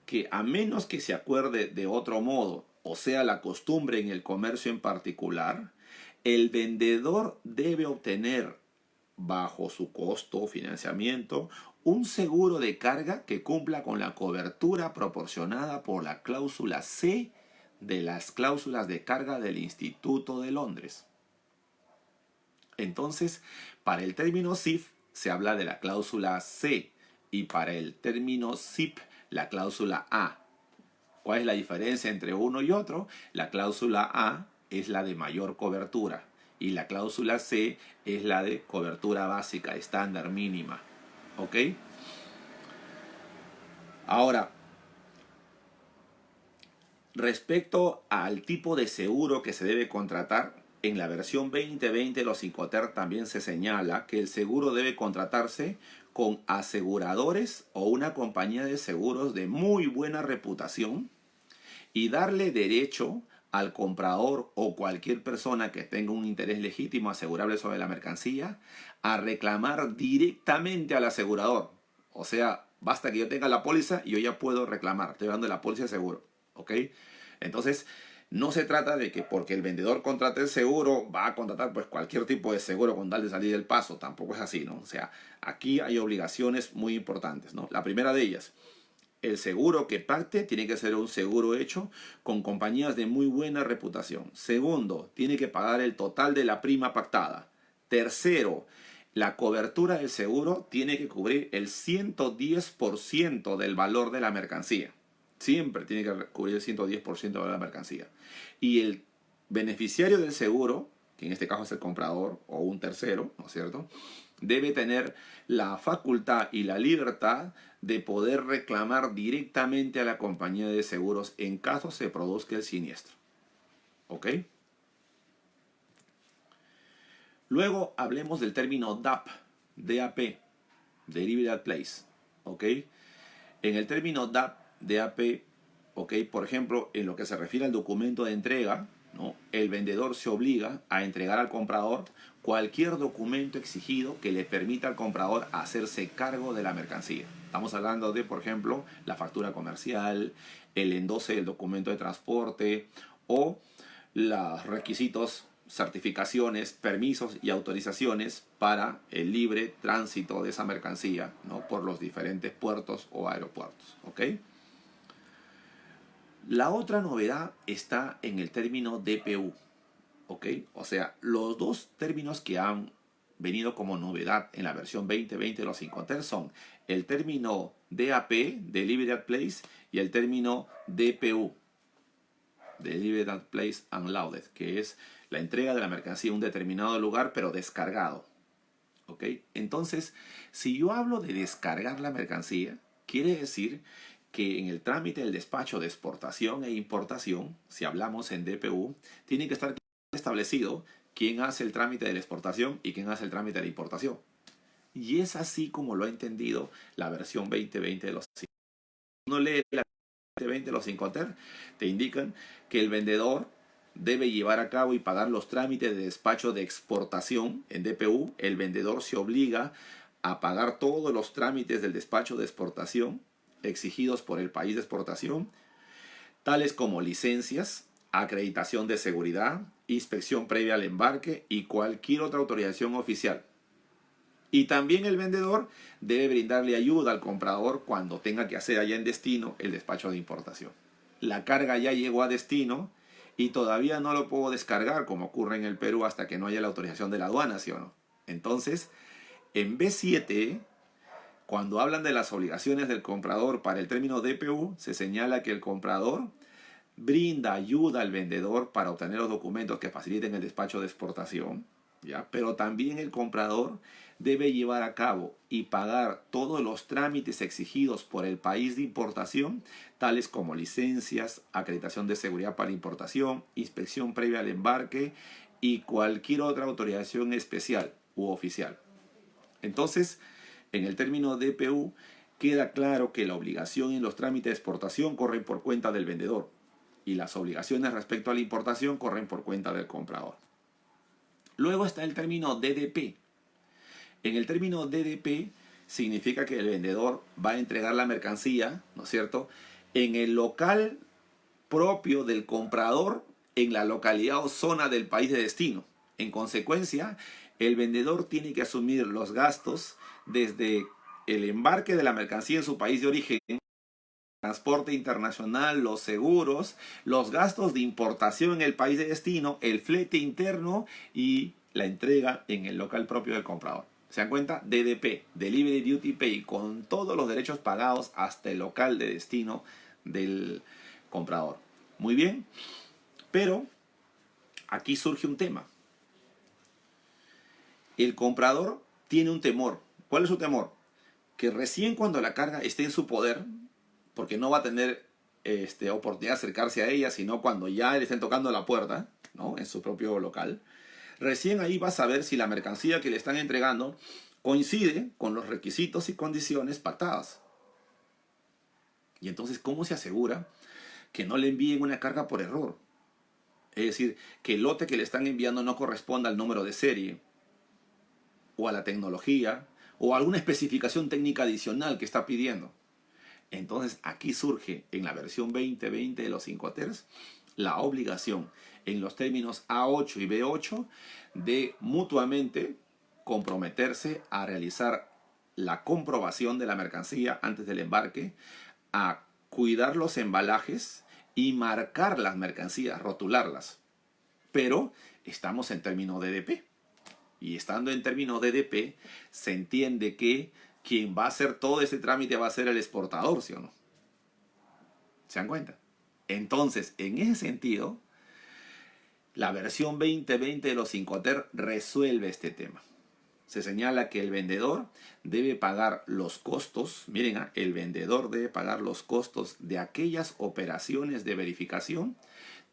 S1: que, a menos que se acuerde de otro modo, o sea, la costumbre en el comercio en particular, el vendedor debe obtener, bajo su costo o financiamiento, un seguro de carga que cumpla con la cobertura proporcionada por la cláusula C de las cláusulas de carga del Instituto de Londres. Entonces, para el término CIF se habla de la cláusula C, y para el término SIP la cláusula A. ¿Cuál es la diferencia entre uno y otro? La cláusula A es la de mayor cobertura y la cláusula C es la de cobertura básica, estándar, mínima. ¿Ok? Ahora, respecto al tipo de seguro que se debe contratar, en la versión 2020 de los Incoterms también se señala que el seguro debe contratarse con aseguradores o una compañía de seguros de muy buena reputación, y darle derecho al comprador o cualquier persona que tenga un interés legítimo asegurable sobre la mercancía a reclamar directamente al asegurador. O sea, basta que yo tenga la póliza y yo ya puedo reclamar. Estoy hablando de la póliza de seguro. ¿Ok? Entonces, no se trata de que porque el vendedor contrate el seguro va a contratar pues cualquier tipo de seguro con tal de salir del paso. Tampoco es así, ¿no? O sea, aquí hay obligaciones muy importantes, ¿no? La primera de ellas: el seguro que pacte tiene que ser un seguro hecho con compañías de muy buena reputación. Segundo, tiene que pagar el total de la prima pactada. Tercero, la cobertura del seguro tiene que cubrir el 110% del valor de la mercancía. Siempre tiene que cubrir el 110% del valor de la mercancía. Y el beneficiario del seguro, que en este caso es el comprador o un tercero, ¿no es cierto?, debe tener la facultad y la libertad de poder reclamar directamente a la compañía de seguros en caso se produzca el siniestro. ¿Ok? Luego hablemos del término DAP, Delivery Place. ¿Ok? En el término DAP, ¿ok?, por ejemplo, en lo que se refiere al documento de entrega, ¿no?, el vendedor se obliga a entregar al comprador cualquier documento exigido que le permita al comprador hacerse cargo de la mercancía. Estamos hablando de, por ejemplo, la factura comercial, el endoce del documento de transporte o los requisitos, certificaciones, permisos y autorizaciones para el libre tránsito de esa mercancía, ¿no?, por los diferentes puertos o aeropuertos. ¿Ok? La otra novedad está en el término DPU. ¿ok? O sea, los dos términos que han venido como novedad en la versión 2020 de los Incoterms son el término DAP, Delivered Place, y el término DPU, Delivered Place Unloaded, que es la entrega de la mercancía a un determinado lugar, pero descargado. ¿Ok? Entonces, si yo hablo de descargar la mercancía, quiere decir que en el trámite del despacho de exportación e importación, si hablamos en DPU, tiene que estar establecido quién hace el trámite de la exportación y quién hace el trámite de la importación. Y es así como lo ha entendido la versión 2020 de los Incoterms. Uno lee la 2020 de los Incoterms, te indican que el vendedor debe llevar a cabo y pagar los trámites de despacho de exportación en DPU. El vendedor se obliga a pagar todos los trámites del despacho de exportación exigidos por el país de exportación, tales como licencias, acreditación de seguridad, inspección previa al embarque y cualquier otra autorización oficial. Y también el vendedor debe brindarle ayuda al comprador cuando tenga que hacer allá en destino el despacho de importación. La carga ya llegó a destino y todavía no lo puedo descargar como ocurre en el Perú hasta que no haya la autorización de la aduana, ¿sí o no? Entonces, en B7, cuando hablan de las obligaciones del comprador para el término DPU, se señala que el comprador brinda ayuda al vendedor para obtener los documentos que faciliten el despacho de exportación, ¿ya? Pero también el comprador debe llevar a cabo y pagar todos los trámites exigidos por el país de importación, tales como licencias, acreditación de seguridad para importación, inspección previa al embarque y cualquier otra autorización especial u oficial. Entonces, en el término DPU queda claro que la obligación en los trámites de exportación corren por cuenta del vendedor y las obligaciones respecto a la importación corren por cuenta del comprador. Luego está el término DDP. En el término DDP significa que el vendedor va a entregar la mercancía, ¿no es cierto?, en el local propio del comprador en la localidad o zona del país de destino. En consecuencia, el vendedor tiene que asumir los gastos desde el embarque de la mercancía en su país de origen, transporte internacional, los seguros, los gastos de importación en el país de destino, el flete interno y la entrega en el local propio del comprador. ¿Se dan cuenta? DDP, Delivery Duty Pay, con todos los derechos pagados hasta el local de destino del comprador. Muy bien, pero aquí surge un tema. El comprador tiene un temor. ¿Cuál es su temor? Que recién cuando la carga esté en su poder, porque no va a tener oportunidad de acercarse a ella, sino cuando ya le estén tocando la puerta, ¿no?, en su propio local, recién ahí va a saber si la mercancía que le están entregando coincide con los requisitos y condiciones pactadas. Y entonces, ¿cómo se asegura que no le envíen una carga por error? Es decir, que el lote que le están enviando no corresponda al número de serie, o a la tecnología, o a alguna especificación técnica adicional que está pidiendo. Entonces aquí surge en la versión 2020 de los Incoterms la obligación en los términos A8 y B8 de mutuamente comprometerse a realizar la comprobación de la mercancía antes del embarque, a cuidar los embalajes y marcar las mercancías, rotularlas. Pero estamos en términos DDP. Y estando en términos DDP, se entiende que quien va a hacer todo ese trámite va a ser el exportador, ¿sí o no? ¿Se dan cuenta? Entonces, en ese sentido, la versión 2020 de los Incoterms resuelve este tema. Se señala que el vendedor debe pagar los costos, miren, el vendedor debe pagar los costos de aquellas operaciones de verificación,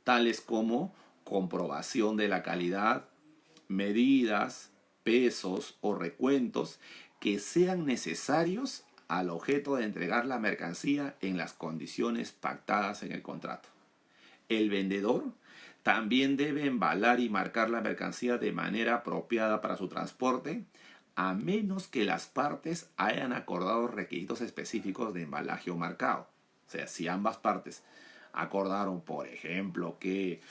S1: tales como comprobación de la calidad, medidas, pesos o recuentos que sean necesarios al objeto de entregar la mercancía en las condiciones pactadas en el contrato. El vendedor también debe embalar y marcar la mercancía de manera apropiada para su transporte, a menos que las partes hayan acordado requisitos específicos de embalaje o marcado. O sea, si ambas partes acordaron, por ejemplo, que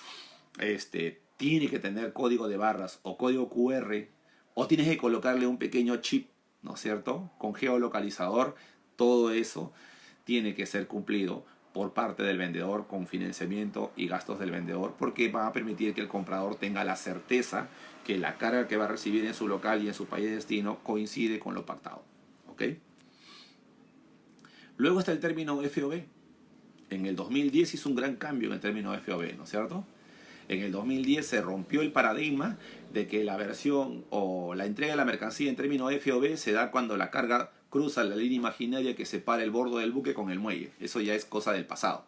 S1: tiene que tener código de barras o código QR, o tienes que colocarle un pequeño chip, ¿no es cierto?, con geolocalizador, todo eso tiene que ser cumplido por parte del vendedor con financiamiento y gastos del vendedor, porque va a permitir que el comprador tenga la certeza que la carga que va a recibir en su local y en su país de destino coincide con lo pactado. ¿Ok? Luego está el término FOB. En el 2010 hizo un gran cambio en el término FOB, ¿no es cierto? En el 2010 se rompió el paradigma de que la versión o la entrega de la mercancía en términos FOB se da cuando la carga cruza la línea imaginaria que separa el bordo del buque con el muelle. Eso ya es cosa del pasado.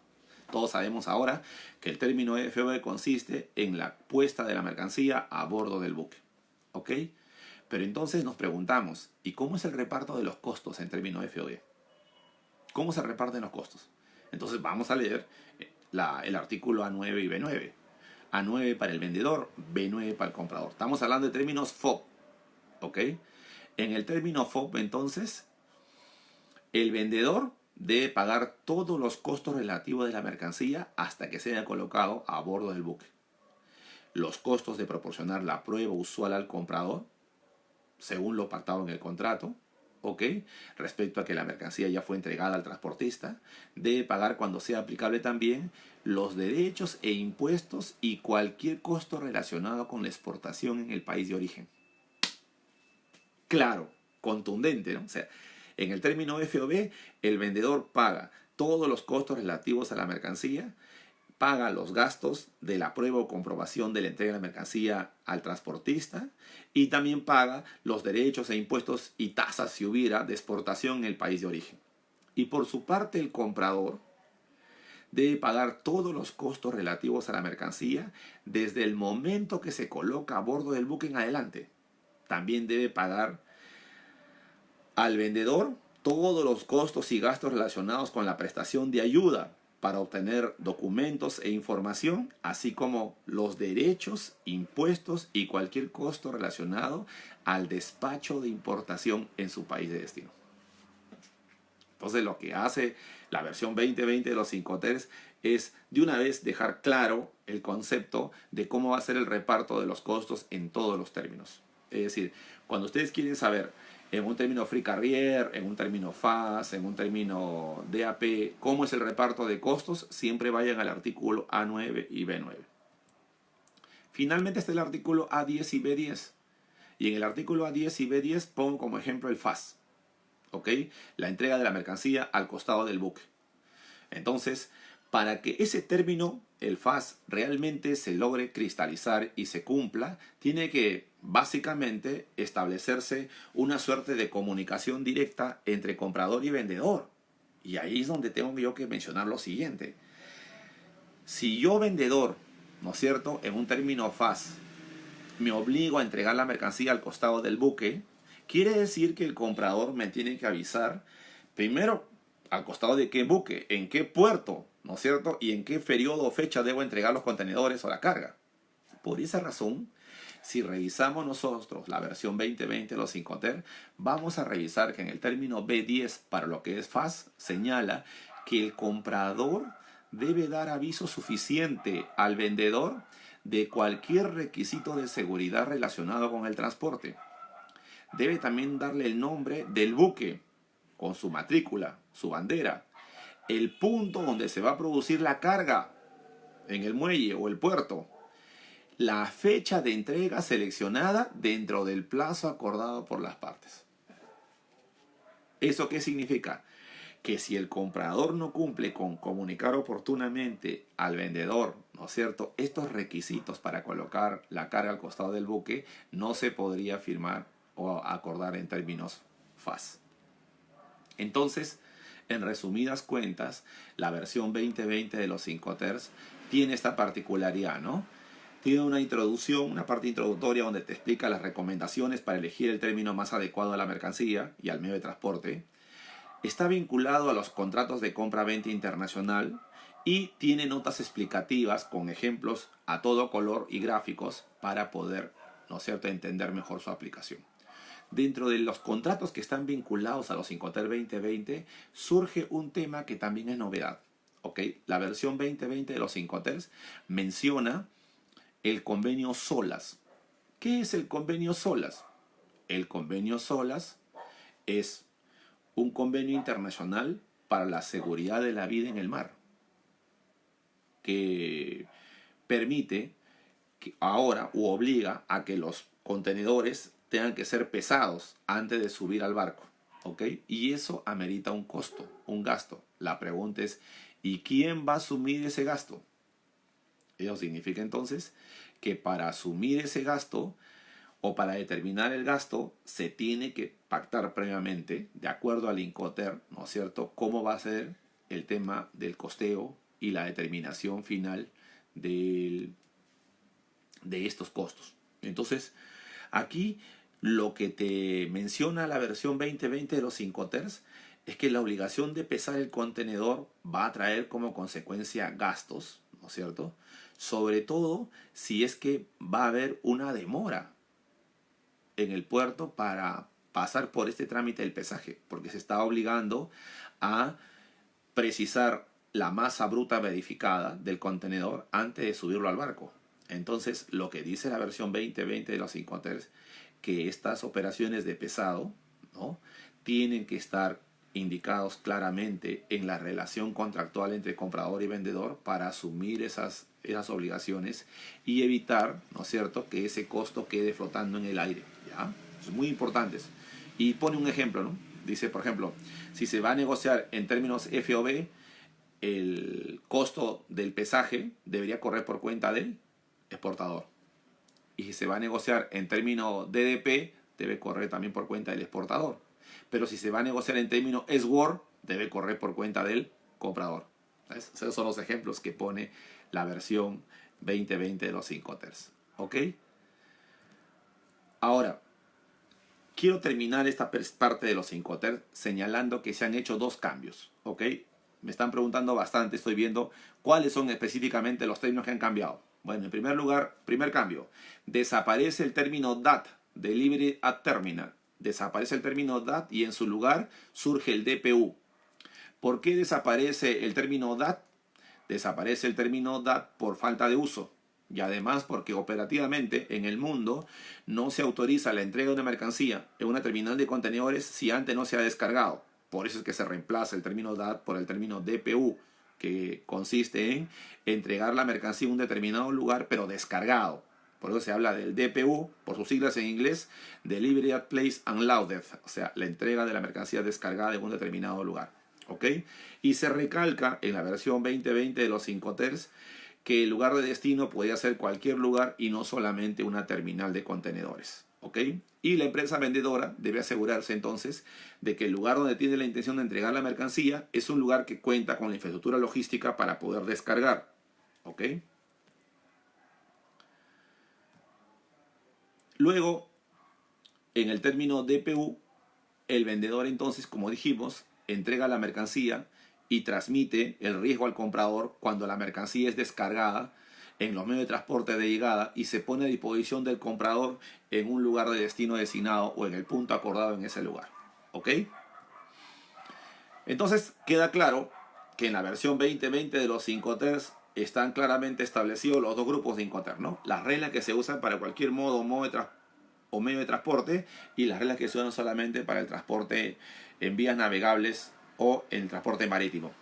S1: Todos sabemos ahora que el término FOB consiste en la puesta de la mercancía a bordo del buque. ¿Ok? Pero entonces nos preguntamos, ¿y cómo es el reparto de los costos en términos FOB? ¿Cómo se reparten los costos? Entonces vamos a leer el artículo A9 y B9. A9 para el vendedor, B9 para el comprador. Estamos hablando de términos FOB. ¿Ok? En el término FOB, entonces, el vendedor debe pagar todos los costos relativos de la mercancía hasta que sea colocado a bordo del buque. Los costos de proporcionar la prueba usual al comprador, según lo pactado en el contrato, ¿ok? Respecto a que la mercancía ya fue entregada al transportista, debe pagar cuando sea aplicable también los derechos e impuestos y cualquier costo relacionado con la exportación en el país de origen. Claro, contundente, ¿no? O sea, en el término FOB, el vendedor paga todos los costos relativos a la mercancía, paga los gastos de la prueba o comprobación de la entrega de la mercancía al transportista y también paga los derechos e impuestos y tasas si hubiera de exportación en el país de origen. Y por su parte el comprador debe pagar todos los costos relativos a la mercancía desde el momento que se coloca a bordo del buque en adelante. También debe pagar al vendedor todos los costos y gastos relacionados con la prestación de ayuda para obtener documentos e información, así como los derechos, impuestos y cualquier costo relacionado al despacho de importación en su país de destino. Entonces lo que hace la versión 2020 de los 5TERS es de una vez dejar claro el concepto de cómo va a ser el reparto de los costos en todos los términos. Es decir, cuando ustedes quieren saber en un término Free Carrier, en un término FAS, en un término DAP, cómo es el reparto de costos, siempre vayan al artículo A9 y B9. Finalmente está el artículo A10 y B10. Y en el artículo A10 y B10 pongo como ejemplo el FAS. ¿Ok? La entrega de la mercancía al costado del buque. Entonces, para que ese término, el FAS, realmente se logre cristalizar y se cumpla, tiene que básicamente establecerse una suerte de comunicación directa entre comprador y vendedor. Y ahí es donde tengo yo que mencionar lo siguiente. Si yo vendedor, ¿no es cierto?, en un término FAS, me obligo a entregar la mercancía al costado del buque, quiere decir que el comprador me tiene que avisar primero al costado de qué buque, en qué puerto, ¿no es cierto? Y en qué periodo o fecha debo entregar los contenedores o la carga. Por esa razón, si revisamos nosotros la versión 2020 de los 5TER, vamos a revisar que en el término B10 para lo que es FAS señala que el comprador debe dar aviso suficiente al vendedor de cualquier requisito de seguridad relacionado con el transporte. Debe también darle el nombre del buque con su matrícula, su bandera, el punto donde se va a producir la carga en el muelle o el puerto, la fecha de entrega seleccionada dentro del plazo acordado por las partes. ¿Eso qué significa? Que si el comprador no cumple con comunicar oportunamente al vendedor, ¿no es cierto?, estos requisitos para colocar la carga al costado del buque, no se podría firmar o acordar en términos FAS. Entonces, en resumidas cuentas, la versión 2020 de los 5TERS tiene esta particularidad, ¿no? Tiene una introducción, una parte introductoria donde te explica las recomendaciones para elegir el término más adecuado a la mercancía y al medio de transporte. Está vinculado a los contratos de compra-venta internacional y tiene notas explicativas con ejemplos a todo color y gráficos para poder, ¿no es cierto?, entender mejor su aplicación. Dentro de los contratos que están vinculados a los 5TER 2020 surge un tema que también es novedad. ¿Ok? La versión 2020 de los 5TERS menciona el convenio SOLAS. ¿Qué es el convenio SOLAS? El convenio SOLAS es un convenio internacional para la seguridad de la vida en el mar. que permite que ahora u obliga a que los contenedores tengan que ser pesados antes de subir al barco, ¿ok? Y eso amerita un costo, un gasto. La pregunta es, ¿y quién va a asumir ese gasto? Eso significa entonces que para asumir ese gasto o para determinar el gasto se tiene que pactar previamente, de acuerdo al Incoterm, ¿no es cierto?, cómo va a ser el tema del costeo y la determinación final de estos costos. Entonces, aquí lo que te menciona la versión 2020 de los Incoterms es que la obligación de pesar el contenedor va a traer como consecuencia gastos, ¿no es cierto?, sobre todo si es que va a haber una demora en el puerto para pasar por este trámite del pesaje, porque se está obligando a precisar la masa bruta verificada del contenedor antes de subirlo al barco. Entonces, lo que dice la versión 2020 de los Incoterms, que estas operaciones de pesado, ¿no?, tienen que estar indicados claramente en la relación contractual entre comprador y vendedor para asumir esas obligaciones y evitar, ¿no es cierto?, que ese costo quede flotando en el aire, ¿ya? Es muy importante. Y pone un ejemplo, ¿no? Dice, por ejemplo, si se va a negociar en términos FOB, el costo del pesaje debería correr por cuenta del exportador. Y si se va a negociar en términos DDP, debe correr también por cuenta del exportador. Pero si se va a negociar en términos SWOR, debe correr por cuenta del comprador. ¿Ves? Esos son los ejemplos que pone la versión 2020 de los Incoterms. ¿Ok? Ahora, quiero terminar esta parte de los Incoterms señalando que se han hecho dos cambios. ¿Ok? Me están preguntando bastante, estoy viendo cuáles son específicamente los términos que han cambiado. Bueno, en primer lugar, primer cambio, desaparece el término DAT, Delivery at Terminal. Desaparece el término DAT y en su lugar surge el DPU. ¿Por qué desaparece el término DAT? Desaparece el término DAT por falta de uso. Y además porque operativamente en el mundo no se autoriza la entrega de una mercancía en una terminal de contenedores si antes no se ha descargado. Por eso es que se reemplaza el término DAT por el término DPU, que consiste en entregar la mercancía en un determinado lugar pero descargado. Por eso se habla del DPU, por sus siglas en inglés, Delivery at Place Unloaded, o sea, la entrega de la mercancía descargada en un determinado lugar. ¿Ok? Y se recalca en la versión 2020 de los Incoterms que el lugar de destino podía ser cualquier lugar y no solamente una terminal de contenedores. ¿Ok? Y la empresa vendedora debe asegurarse entonces de que el lugar donde tiene la intención de entregar la mercancía es un lugar que cuenta con la infraestructura logística para poder descargar. ¿Ok? Luego, en el término DPU, el vendedor entonces, como dijimos, entrega la mercancía y transmite el riesgo al comprador cuando la mercancía es descargada en los medios de transporte de llegada y se pone a disposición del comprador en un lugar de destino designado o en el punto acordado en ese lugar. ¿Ok? Entonces queda claro que en la versión 2020 de los Incoterms están claramente establecidos los dos grupos de Incoterms, ¿no? Las reglas que se usan para cualquier modo o medio de transporte y las reglas que se usan solamente para el transporte en vías navegables o en el transporte marítimo.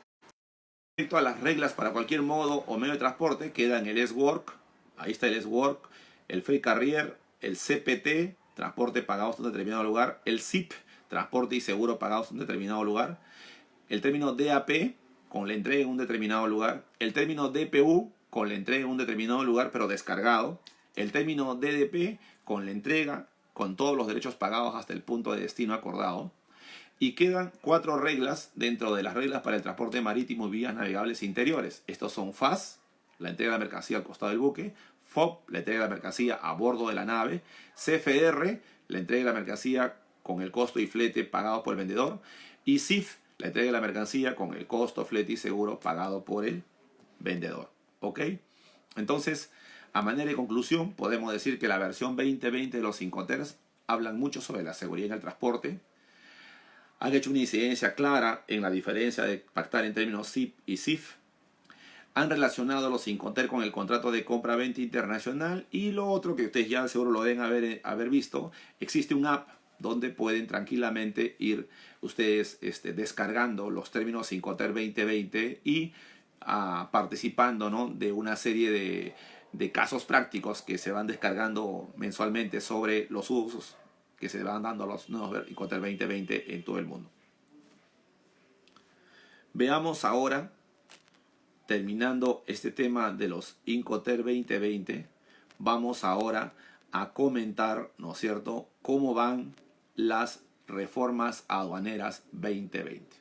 S1: Respecto a las reglas para cualquier modo o medio de transporte, quedan el S-Work, ahí está el S-Work, el Free Carrier, el CPT, transporte pagado en un determinado lugar, el SIP, transporte y seguro pagados en un determinado lugar, el término DAP, con la entrega en un determinado lugar, el término DPU, con la entrega en un determinado lugar pero descargado, el término DDP, con la entrega, con todos los derechos pagados hasta el punto de destino acordado. Y quedan 4 reglas dentro de las reglas para el transporte marítimo y vías navegables interiores. Estos son FAS, la entrega de la mercancía al costado del buque, FOB, la entrega de la mercancía a bordo de la nave, CFR, la entrega de la mercancía con el costo y flete pagado por el vendedor, y CIF, la entrega de la mercancía con el costo, flete y seguro pagado por el vendedor. ¿Ok? Entonces, a manera de conclusión, podemos decir que la versión 2020 de los Incoterms hablan mucho sobre la seguridad en el transporte. Han hecho una incidencia clara en la diferencia de pactar en términos SIP y SIF. Han relacionado los Incoterms con el contrato de compra-venta internacional. Y lo otro que ustedes ya seguro lo deben haber visto, existe un app donde pueden tranquilamente ir ustedes descargando los términos Incoterms 2020 y participando, ¿no?, de una serie de casos prácticos que se van descargando mensualmente sobre los usos que se van dando a los nuevos Incoterm 2020 en todo el mundo. Veamos ahora, terminando este tema de los Incoterm 2020, vamos ahora a comentar, ¿no es cierto?, cómo van las reformas aduaneras 2020.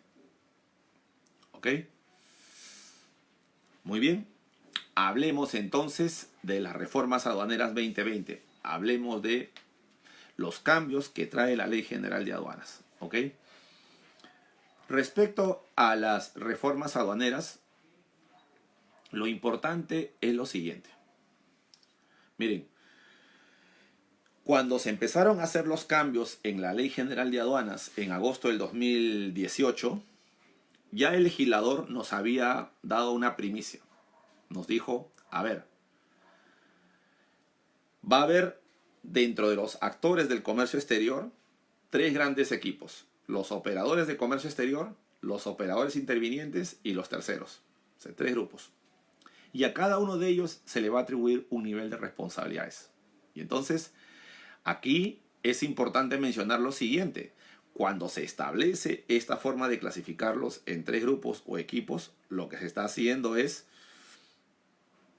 S1: ¿Ok? Muy bien. Hablemos entonces de las reformas aduaneras 2020. Hablemos de los cambios que trae la Ley General de Aduanas. ¿Ok? Respecto a las reformas aduaneras, lo importante es lo siguiente. Miren, cuando se empezaron a hacer los cambios en la Ley General de Aduanas en agosto del 2018, ya el legislador nos había dado una primicia. Nos dijo, a ver, va a haber dentro de los actores del comercio exterior 3 grandes equipos: los operadores de comercio exterior, los operadores intervinientes y los terceros. O sea, 3 grupos. Y a cada uno de ellos se le va a atribuir un nivel de responsabilidades. Y entonces, aquí es importante mencionar lo siguiente. Cuando se establece esta forma de clasificarlos en 3 grupos o equipos, lo que se está haciendo es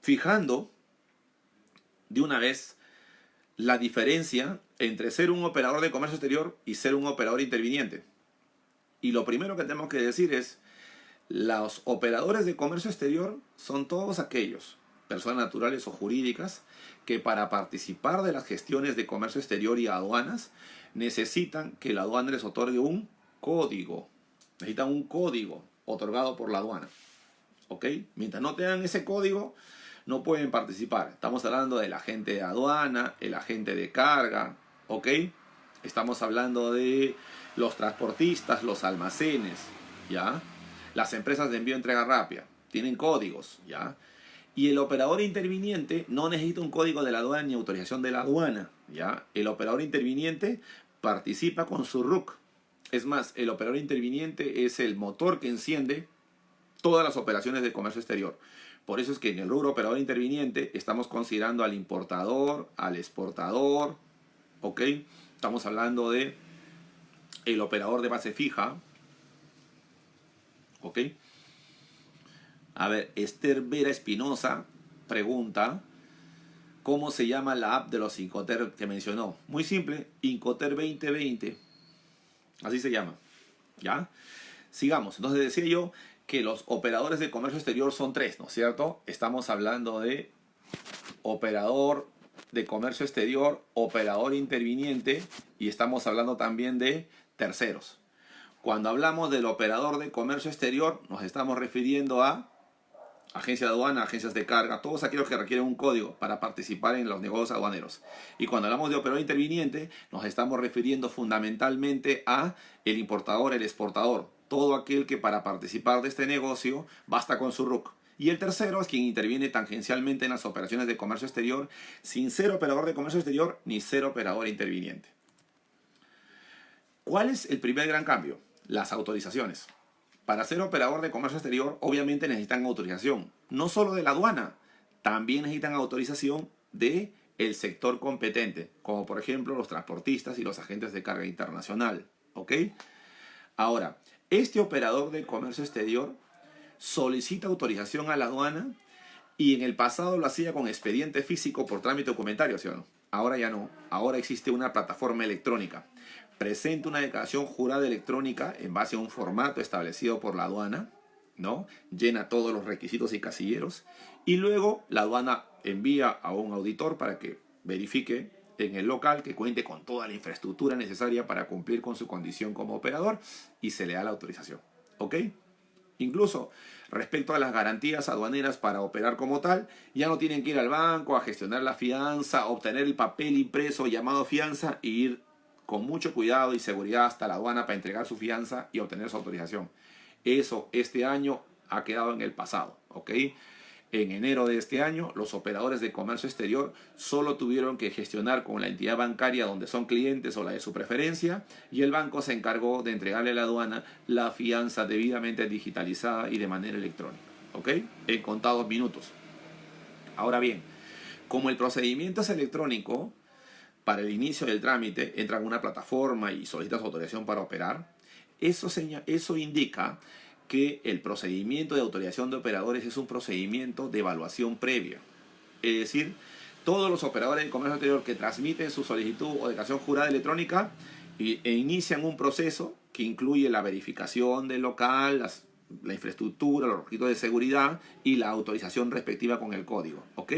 S1: fijando de una vez la diferencia entre ser un operador de comercio exterior y ser un operador interviniente. Y lo primero que tenemos que decir es, los operadores de comercio exterior son todos aquellos, personas naturales o jurídicas, que para participar de las gestiones de comercio exterior y aduanas, necesitan que la aduana les otorgue un código. Necesitan un código otorgado por la aduana. ¿Ok? Mientras no tengan ese código, no pueden participar. Estamos hablando del agente de aduana, el agente de carga, ¿ok? Estamos hablando de los transportistas, los almacenes, ¿ya? Las empresas de envío y entrega rápida tienen códigos, ¿ya? Y el operador interviniente no necesita un código de la aduana ni autorización de la aduana, ¿ya? El operador interviniente participa con su RUC. Es más, el operador interviniente es el motor que enciende todas las operaciones de comercio exterior. Por eso es que en el rubro operador interviniente estamos considerando al importador, al exportador, ¿ok? Estamos hablando de el operador de base fija, ¿ok? A ver, Esther Vera Espinosa pregunta, ¿cómo se llama la app de los Incoterm que mencionó? Muy simple, Incoterm 2020. Así se llama, ¿ya? Sigamos. Entonces decía yo que los operadores de comercio exterior son 3, ¿no es cierto? Estamos hablando de operador de comercio exterior, operador interviniente, y estamos hablando también de terceros. Cuando hablamos del operador de comercio exterior, nos estamos refiriendo a agencias de aduana, agencias de carga, todos aquellos que requieren un código para participar en los negocios aduaneros. Y cuando hablamos de operador interviniente, nos estamos refiriendo fundamentalmente a el importador, el exportador, todo aquel que para participar de este negocio basta con su RUC. Y el tercero es quien interviene tangencialmente en las operaciones de comercio exterior sin ser operador de comercio exterior ni ser operador interviniente. ¿Cuál es el primer gran cambio? Las autorizaciones. Para ser operador de comercio exterior, obviamente necesitan autorización, no solo de la aduana, también necesitan autorización del sector competente, como por ejemplo los transportistas y los agentes de carga internacional. ¿Ok? Ahora, este operador de comercio exterior solicita autorización a la aduana y en el pasado lo hacía con expediente físico por trámite documentario, ¿sí o no? Ahora ya no. Ahora existe una plataforma electrónica. Presenta una declaración jurada electrónica en base a un formato establecido por la aduana, ¿no? Llena todos los requisitos y casilleros y luego la aduana envía a un auditor para que verifique en el local que cuente con toda la infraestructura necesaria para cumplir con su condición como operador y se le da la autorización. ¿Ok? Incluso respecto a las garantías aduaneras para operar como tal, ya no tienen que ir al banco a gestionar la fianza, obtener el papel impreso llamado fianza e ir con mucho cuidado y seguridad hasta la aduana para entregar su fianza y obtener su autorización. Eso este año ha quedado en el pasado, ¿ok? En enero de este año, los operadores de comercio exterior solo tuvieron que gestionar con la entidad bancaria donde son clientes o la de su preferencia y el banco se encargó de entregarle a la aduana la fianza debidamente digitalizada y de manera electrónica. ¿ok? En contados minutos. Ahora bien, como el procedimiento es electrónico, para el inicio del trámite entran a una plataforma y solicitas autorización para operar. Eso indica que el procedimiento de autorización de operadores es un procedimiento de evaluación previa. Es decir, todos los operadores de comercio exterior que transmiten su solicitud o declaración jurada electrónica inician un proceso que incluye la verificación del local, la infraestructura, los requisitos de seguridad y la autorización respectiva con el código. ¿Ok?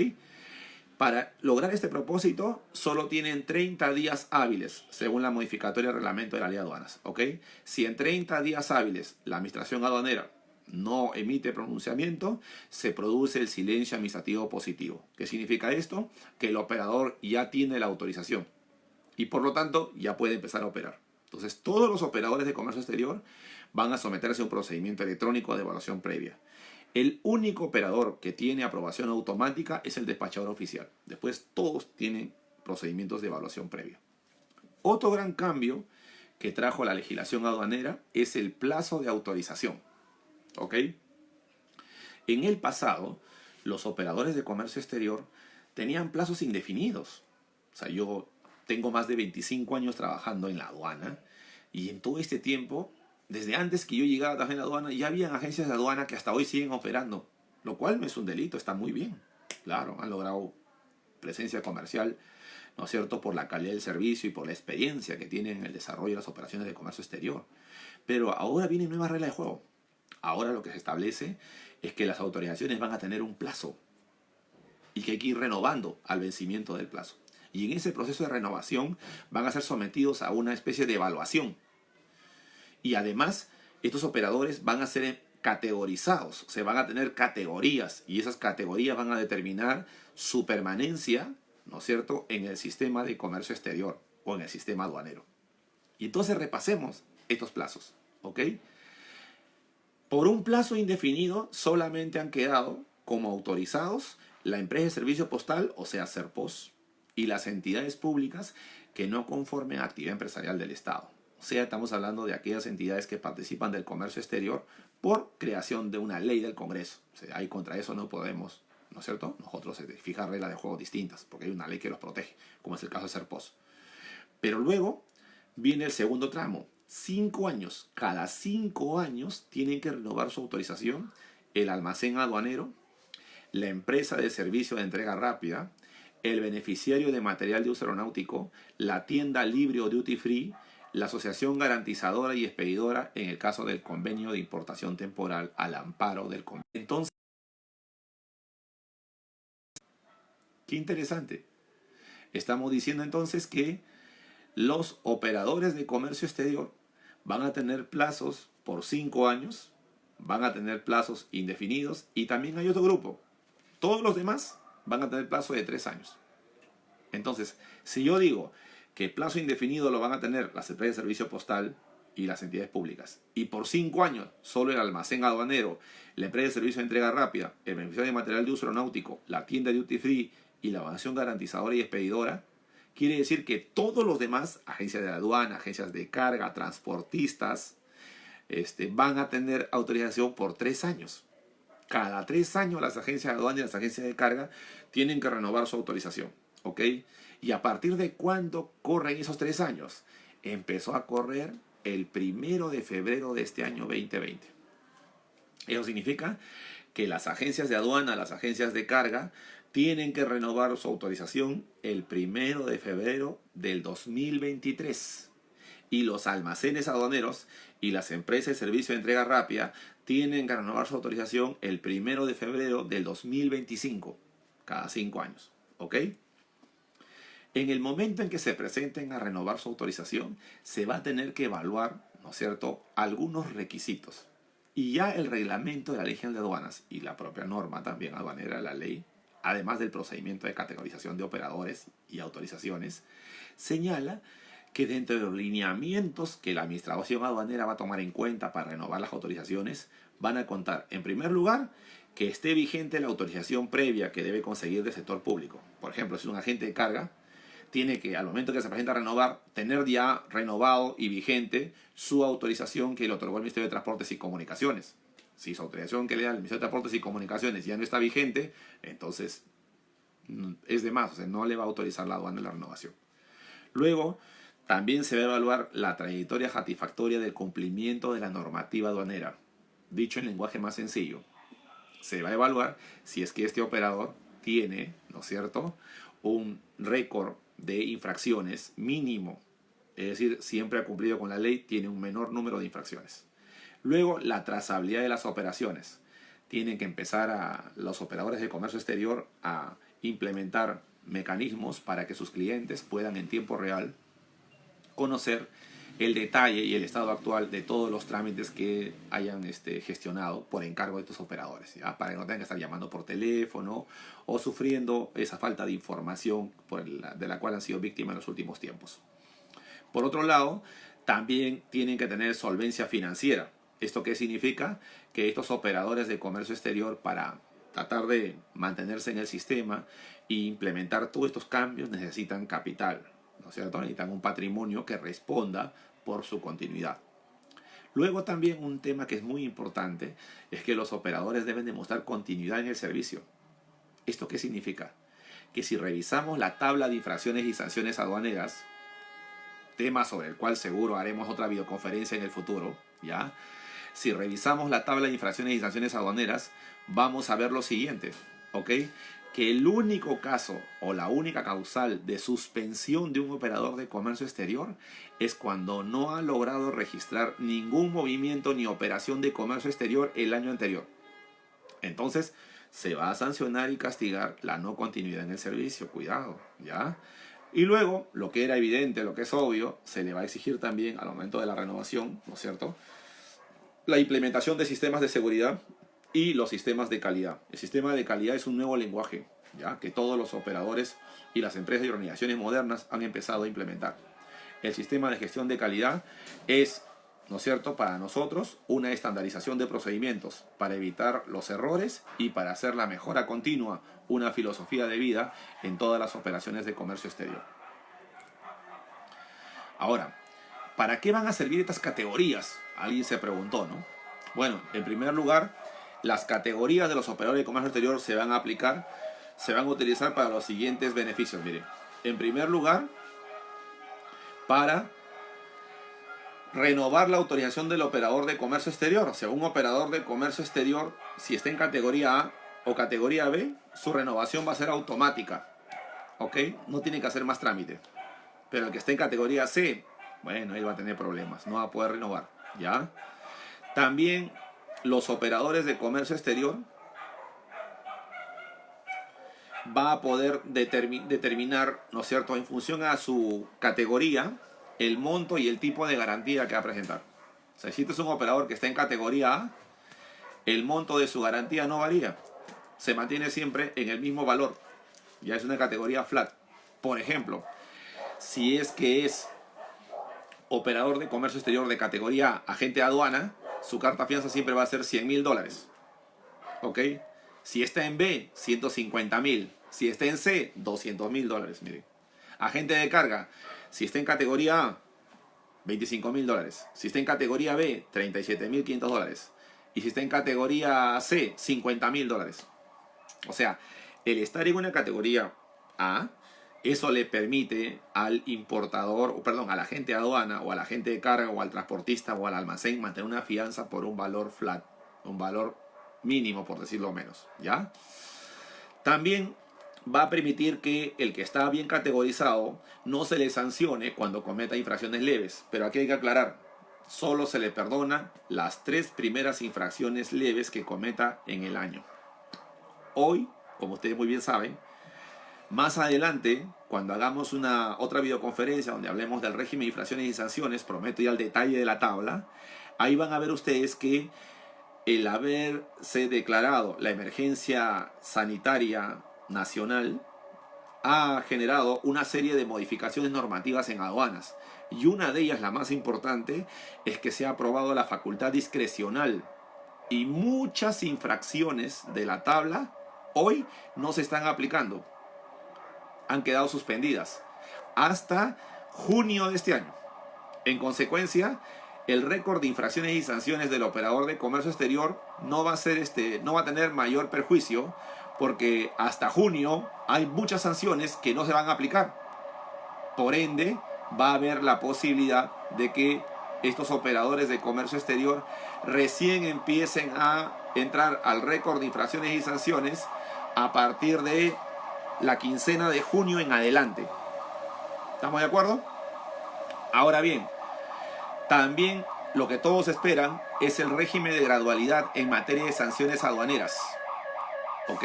S1: Para lograr este propósito, solo tienen 30 días hábiles, según la modificatoria del reglamento de la ley de aduanas. ¿Ok? Si en 30 días hábiles la administración aduanera no emite pronunciamiento, se produce el silencio administrativo positivo. ¿Qué significa esto? Que el operador ya tiene la autorización y por lo tanto ya puede empezar a operar. Entonces, todos los operadores de comercio exterior van a someterse a un procedimiento electrónico de evaluación previa. El único operador que tiene aprobación automática es el despachador oficial. Después todos tienen procedimientos de evaluación previa. Otro gran cambio que trajo la legislación aduanera es el plazo de autorización. ¿Ok? En el pasado, los operadores de comercio exterior tenían plazos indefinidos. O sea, yo tengo más de 25 años trabajando en la aduana y en todo este tiempo, desde antes que yo llegara a trabajar en la aduana, ya habían agencias de aduana que hasta hoy siguen operando, lo cual no es un delito, está muy bien. Claro, han logrado presencia comercial, ¿no es cierto?, por la calidad del servicio y por la experiencia que tienen en el desarrollo de las operaciones de comercio exterior. Pero ahora vienen nuevas reglas de juego. Ahora lo que se establece es que las autorizaciones van a tener un plazo y que hay que ir renovando al vencimiento del plazo. Y en ese proceso de renovación van a ser sometidos a una especie de evaluación. Y además, estos operadores van a ser categorizados, se van a tener categorías y esas categorías van a determinar su permanencia, ¿no es cierto?, en el sistema de comercio exterior o en el sistema aduanero. Y entonces repasemos estos plazos, ¿ok? Por un plazo indefinido solamente han quedado como autorizados la empresa de servicio postal, o sea, Serpos, y las entidades públicas que no conformen a actividad empresarial del Estado. O sea, estamos hablando de aquellas entidades que participan del comercio exterior por creación de una ley del Congreso. O sea, ahí contra eso no podemos, ¿no es cierto? Nosotros fijar reglas de juego distintas, porque hay una ley que los protege, como es el caso de Serpos. Pero luego viene el segundo tramo. 5 años. Cada 5 años tienen que renovar su autorización el almacén aduanero, la empresa de servicio de entrega rápida, el beneficiario de material de uso aeronáutico, la tienda libre o duty free, la asociación garantizadora y expedidora en el caso del convenio de importación temporal al amparo del convenio. Entonces, qué interesante. Estamos diciendo entonces que los operadores de comercio exterior van a tener plazos por 5 años, van a tener plazos indefinidos y también hay otro grupo. Todos los demás van a tener plazo de 3 años. Entonces, si yo digo que el plazo indefinido lo van a tener las empresas de servicio postal y las entidades públicas, y por 5 años solo el almacén aduanero, la empresa de servicio de entrega rápida, el beneficiario de material de uso aeronáutico, la tienda duty free y la asociación garantizadora y expedidora, quiere decir que todos los demás, agencias de aduana, agencias de carga, transportistas, van a tener autorización por 3 años. Cada 3 años las agencias de aduana y las agencias de carga tienen que renovar su autorización. ¿Ok? ¿Y a partir de cuándo corren esos 3 años? Empezó a correr el 1 de febrero de este año 2020. Eso significa que las agencias de aduana, las agencias de carga, tienen que renovar su autorización el 1 de febrero del 2023. Y los almacenes aduaneros y las empresas de servicio de entrega rápida tienen que renovar su autorización el 1 de febrero del 2025, cada 5 años. ¿Ok? En el momento en que se presenten a renovar su autorización, se va a tener que evaluar, ¿no es cierto?, algunos requisitos. Y ya el reglamento de la Ley General de Aduanas y la propia norma también aduanera de la ley, además del procedimiento de categorización de operadores y autorizaciones, señala que dentro de los lineamientos que la administración aduanera va a tomar en cuenta para renovar las autorizaciones, van a contar, en primer lugar, que esté vigente la autorización previa que debe conseguir del sector público. Por ejemplo, si es un agente de carga, tiene que, al momento que se presenta a renovar, tener ya renovado y vigente su autorización que le otorgó el Ministerio de Transportes y Comunicaciones. Si su autorización que le da el Ministerio de Transportes y Comunicaciones ya no está vigente, entonces es de más, o sea, no le va a autorizar la aduana la renovación. Luego, también se va a evaluar la trayectoria satisfactoria del cumplimiento de la normativa aduanera. Dicho en lenguaje más sencillo, se va a evaluar si es que este operador tiene, ¿no es cierto?, un récord de infracciones mínimo. Es decir, siempre ha cumplido con la ley, tiene un menor número de infracciones. Luego, la trazabilidad de las operaciones. Tienen que empezar los operadores de comercio exterior a implementar mecanismos para que sus clientes puedan en tiempo real conocer el detalle y el estado actual de todos los trámites que hayan gestionado por encargo de estos operadores, ¿ya? Para que no tengan que estar llamando por teléfono o sufriendo esa falta de información de la cual han sido víctimas en los últimos tiempos. Por otro lado, también tienen que tener solvencia financiera. ¿Esto qué significa? Que estos operadores de comercio exterior, para tratar de mantenerse en el sistema e implementar todos estos cambios, necesitan capital, ¿no es cierto? Necesitan un patrimonio que responda por su continuidad. Luego también un tema que es muy importante es que los operadores deben demostrar continuidad en el servicio. ¿Esto qué significa? Que si revisamos la tabla de infracciones y sanciones aduaneras, tema sobre el cual seguro haremos otra videoconferencia en el futuro, ¿ya? Si revisamos la tabla de infracciones y sanciones aduaneras, vamos a ver lo siguiente, ¿ok? Que el único caso o la única causal de suspensión de un operador de comercio exterior es cuando no ha logrado registrar ningún movimiento ni operación de comercio exterior el año anterior. Entonces, se va a sancionar y castigar la no continuidad en el servicio, cuidado, ¿ya? Y luego, lo que era evidente, lo que es obvio, se le va a exigir también al momento de la renovación, ¿no es cierto?, la implementación de sistemas de seguridad y los sistemas de calidad. El sistema de calidad es un nuevo lenguaje, ¿ya?, que todos los operadores y las empresas y organizaciones modernas han empezado a implementar. El sistema de gestión de calidad es, ¿no es cierto?, para nosotros una estandarización de procedimientos para evitar los errores y para hacer la mejora continua una filosofía de vida en todas las operaciones de comercio exterior. Ahora, ¿para qué van a servir estas categorías? Alguien se preguntó, ¿no? Bueno, en primer lugar, las categorías de los operadores de comercio exterior se van a utilizar para los siguientes beneficios. Mire, en primer lugar, para renovar la autorización del operador de comercio exterior. O sea, un operador de comercio exterior, si está en categoría A o categoría B, su renovación va a ser automática, ¿ok? No tiene que hacer más trámite. Pero el que esté en categoría C, bueno, él va a tener problemas, no va a poder renovar, ¿ya? También los operadores de comercio exterior va a poder determinar, ¿no es cierto?, en función a su categoría, el monto y el tipo de garantía que va a presentar. O sea, si este es un operador que está en categoría A, el monto de su garantía no varía. Se mantiene siempre en el mismo valor. Ya es una categoría flat. Por ejemplo, si es que es operador de comercio exterior de categoría A, agente de aduana, su carta fianza siempre va a ser $100.000. ¿Ok? Si está en B, 150.000. Si está en C, $200.000. Miren. Agente de carga, si está en categoría A, $25.000. Si está en categoría B, $37.500. Y si está en categoría C, $50.000. O sea, el estar en una categoría A, eso le permite al importador, perdón, al agente de aduana o al agente de carga o al transportista o al almacén mantener una fianza por un valor flat, un valor mínimo, por decirlo menos, ¿ya? También va a permitir que el que está bien categorizado no se le sancione cuando cometa infracciones leves. Pero aquí hay que aclarar, solo se le perdona las 3 primeras infracciones leves que cometa en el año. Hoy, como ustedes muy bien saben, más adelante, cuando hagamos otra videoconferencia donde hablemos del régimen de infracciones y sanciones, prometo ir al detalle de la tabla, ahí van a ver ustedes que el haberse declarado la emergencia sanitaria nacional ha generado una serie de modificaciones normativas en aduanas. Y una de ellas, la más importante, es que se ha aprobado la facultad discrecional. Y muchas infracciones de la tabla hoy no se están aplicando. Han quedado suspendidas hasta junio de este año. En consecuencia, el récord de infracciones y sanciones del operador de comercio exterior no va a ser no va a tener mayor perjuicio, porque hasta junio hay muchas sanciones que no se van a aplicar. Por ende, va a haber la posibilidad de que estos operadores de comercio exterior recién empiecen a entrar al récord de infracciones y sanciones a partir de la quincena de junio en adelante. ¿Estamos de acuerdo? Ahora bien, también lo que todos esperan es el régimen de gradualidad en materia de sanciones aduaneras. ¿Ok?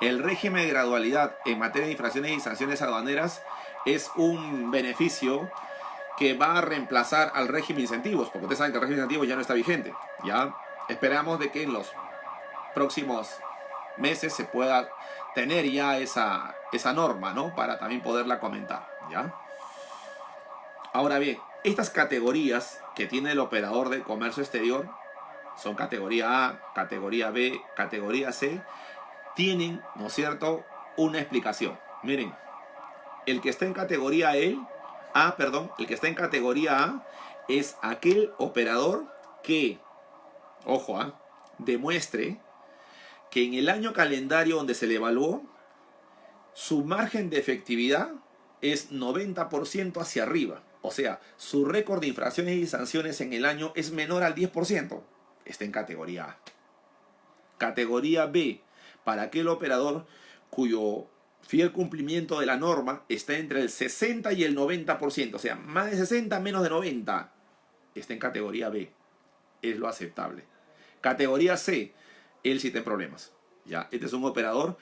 S1: El régimen de gradualidad en materia de infracciones y sanciones aduaneras es un beneficio que va a reemplazar al régimen de incentivos, porque ustedes saben que el régimen de incentivos ya no está vigente. Ya esperamos de que en los próximos meses se pueda tener ya esa norma, ¿no? Para también poderla comentar, ¿ya? Ahora bien, estas categorías que tiene el operador de comercio exterior son categoría A, categoría B, categoría C, tienen, ¿no es cierto?, una explicación. Miren, el que está en categoría el que está en categoría A es aquel operador que, ojo, demuestre que en el año calendario donde se le evaluó, su margen de efectividad es 90% hacia arriba. O sea, su récord de infracciones y sanciones en el año es menor al 10%. Está en categoría A. Categoría B, para aquel operador cuyo fiel cumplimiento de la norma está entre el 60 y el 90%. O sea, más de 60, menos de 90. Está en categoría B. Es lo aceptable. Categoría C, él sí tiene problemas. ¿Ya? Este es un operador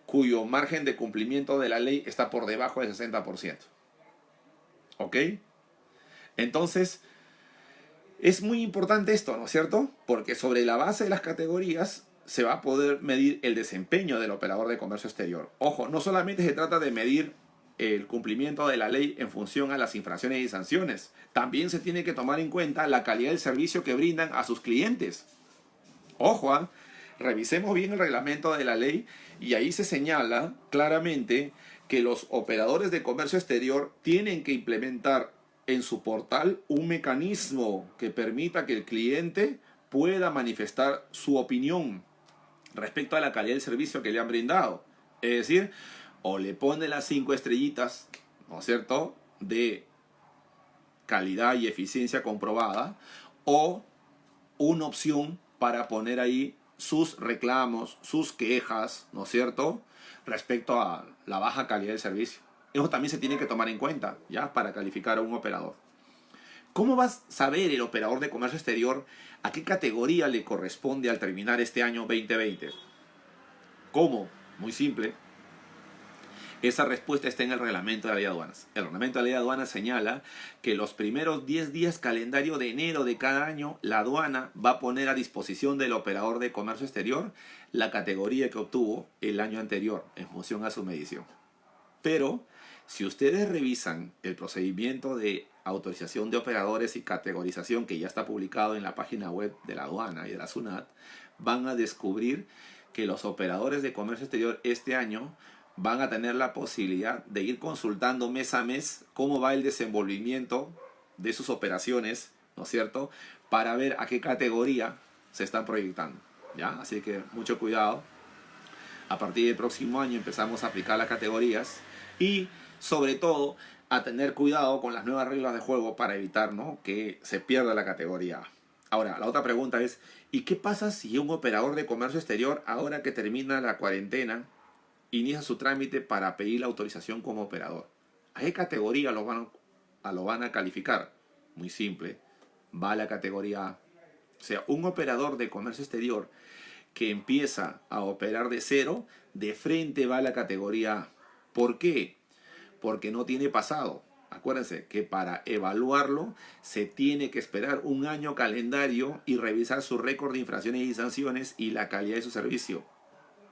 S1: cuyo margen de cumplimiento de la ley está por debajo del 60%. ¿Ok? Entonces, es muy importante esto, ¿no es cierto? Porque sobre la base de las categorías se va a poder medir el desempeño del operador de comercio exterior. Ojo, no solamente se trata de medir el cumplimiento de la ley en función a las infracciones y sanciones, también se tiene que tomar en cuenta la calidad del servicio que brindan a sus clientes. Ojo, revisemos bien el reglamento de la ley y ahí se señala claramente que los operadores de comercio exterior tienen que implementar en su portal un mecanismo que permita que el cliente pueda manifestar su opinión respecto a la calidad del servicio que le han brindado. Es decir, o le pone las 5 estrellitas, ¿no es cierto?, de calidad y eficiencia comprobada, o una opción para poner ahí sus reclamos, sus quejas, ¿no es cierto?, respecto a la baja calidad del servicio. Eso también se tiene que tomar en cuenta, ¿ya?, para calificar a un operador. ¿Cómo va a saber el operador de comercio exterior a qué categoría le corresponde al terminar este año 2020? ¿Cómo? Muy simple. Esa respuesta está en el reglamento de la ley de aduanas. El reglamento de la ley de aduanas señala que los primeros 10 días calendario de enero de cada año, la aduana va a poner a disposición del operador de comercio exterior la categoría que obtuvo el año anterior en función a su medición. Pero, si ustedes revisan el procedimiento de autorización de operadores y categorización que ya está publicado en la página web de la aduana y de la SUNAT, van a descubrir que los operadores de comercio exterior este año van a tener la posibilidad de ir consultando mes a mes cómo va el desenvolvimiento de sus operaciones, ¿no es cierto?, para ver a qué categoría se están proyectando, ¿ya? Así que mucho cuidado. A partir del próximo año empezamos a aplicar las categorías y, sobre todo, a tener cuidado con las nuevas reglas de juego para evitar, ¿no?, que se pierda la categoría. Ahora, la otra pregunta es, ¿y qué pasa si un operador de comercio exterior, ahora que termina la cuarentena, inicia su trámite para pedir la autorización como operador? ¿A qué categoría lo van a calificar? Muy simple, va a la categoría A. O sea, un operador de comercio exterior que empieza a operar de cero, de frente va a la categoría A. ¿Por qué? Porque no tiene pasado. Acuérdense que para evaluarlo se tiene que esperar un año calendario y revisar su récord de infracciones y sanciones y la calidad de su servicio.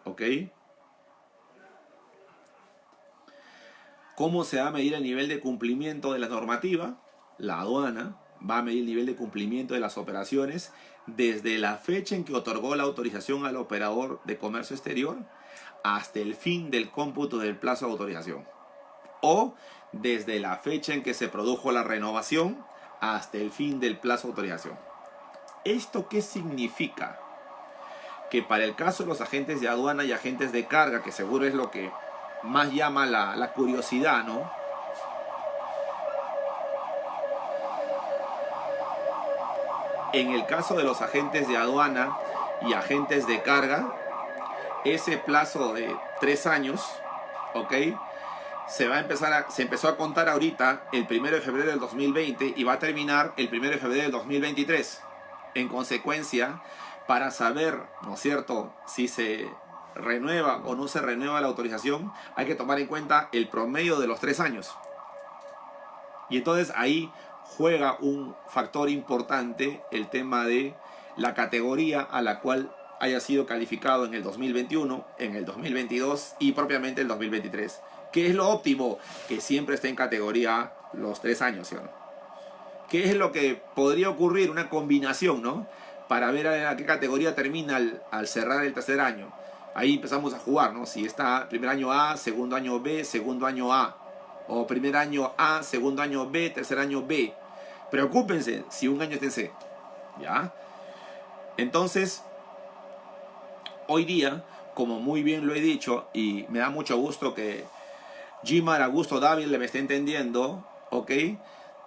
S1: ¿Ok? ¿Cómo se va a medir el nivel de cumplimiento de la normativa? La aduana va a medir el nivel de cumplimiento de las operaciones desde la fecha en que otorgó la autorización al operador de comercio exterior hasta el fin del cómputo del plazo de autorización, o desde la fecha en que se produjo la renovación hasta el fin del plazo de autorización. ¿Esto qué significa? Que para el caso de los agentes de aduana y agentes de carga, que seguro es lo que más llama la curiosidad, ¿no? En el caso de los agentes de aduana y agentes de carga, ese plazo de 3 años, ¿ok? Se empezó a contar ahorita el 1 de febrero del 2020 y va a terminar el 1 de febrero del 2023. En consecuencia, para saber, ¿no es cierto?, si se renueva o no se renueva la autorización, hay que tomar en cuenta el promedio de los 3 años. Y entonces ahí juega un factor importante el tema de la categoría a la cual haya sido calificado en el 2021, en el 2022 y propiamente el 2023. ¿Qué es lo óptimo? Que siempre esté en categoría A los 3 años, ¿sí o no? ¿Qué es lo que podría ocurrir? Una combinación, ¿no? Para ver a qué categoría termina al cerrar el tercer año. Ahí empezamos a jugar, ¿no? Si está primer año A, segundo año B, segundo año A. O primer año A, segundo año B, tercer año B. Preocúpense si un año está en C. ¿Ya? Entonces, hoy día, como muy bien lo he dicho, y me da mucho gusto que Gimar Augusto Dávila me esté entendiendo, ¿ok?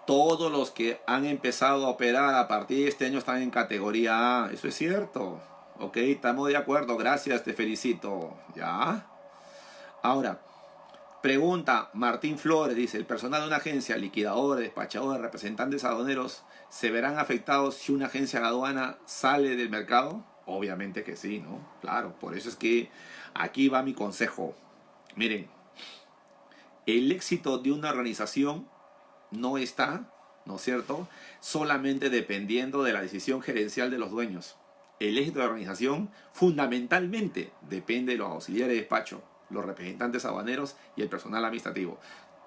S1: Todos los que han empezado a operar a partir de este año están en categoría A. Eso es cierto. ¿Ok? Estamos de acuerdo. Gracias, te felicito. ¿Ya? Ahora, pregunta Martín Flores, dice, ¿el personal de una agencia, liquidadores, despachadores, representantes aduaneros, se verán afectados si una agencia de aduana sale del mercado? Obviamente que sí, ¿no? Claro, por eso es que aquí va mi consejo. Miren, el éxito de una organización no está, ¿no es cierto?, solamente dependiendo de la decisión gerencial de los dueños. El éxito de la organización fundamentalmente depende de los auxiliares de despacho, los representantes aduaneros y el personal administrativo.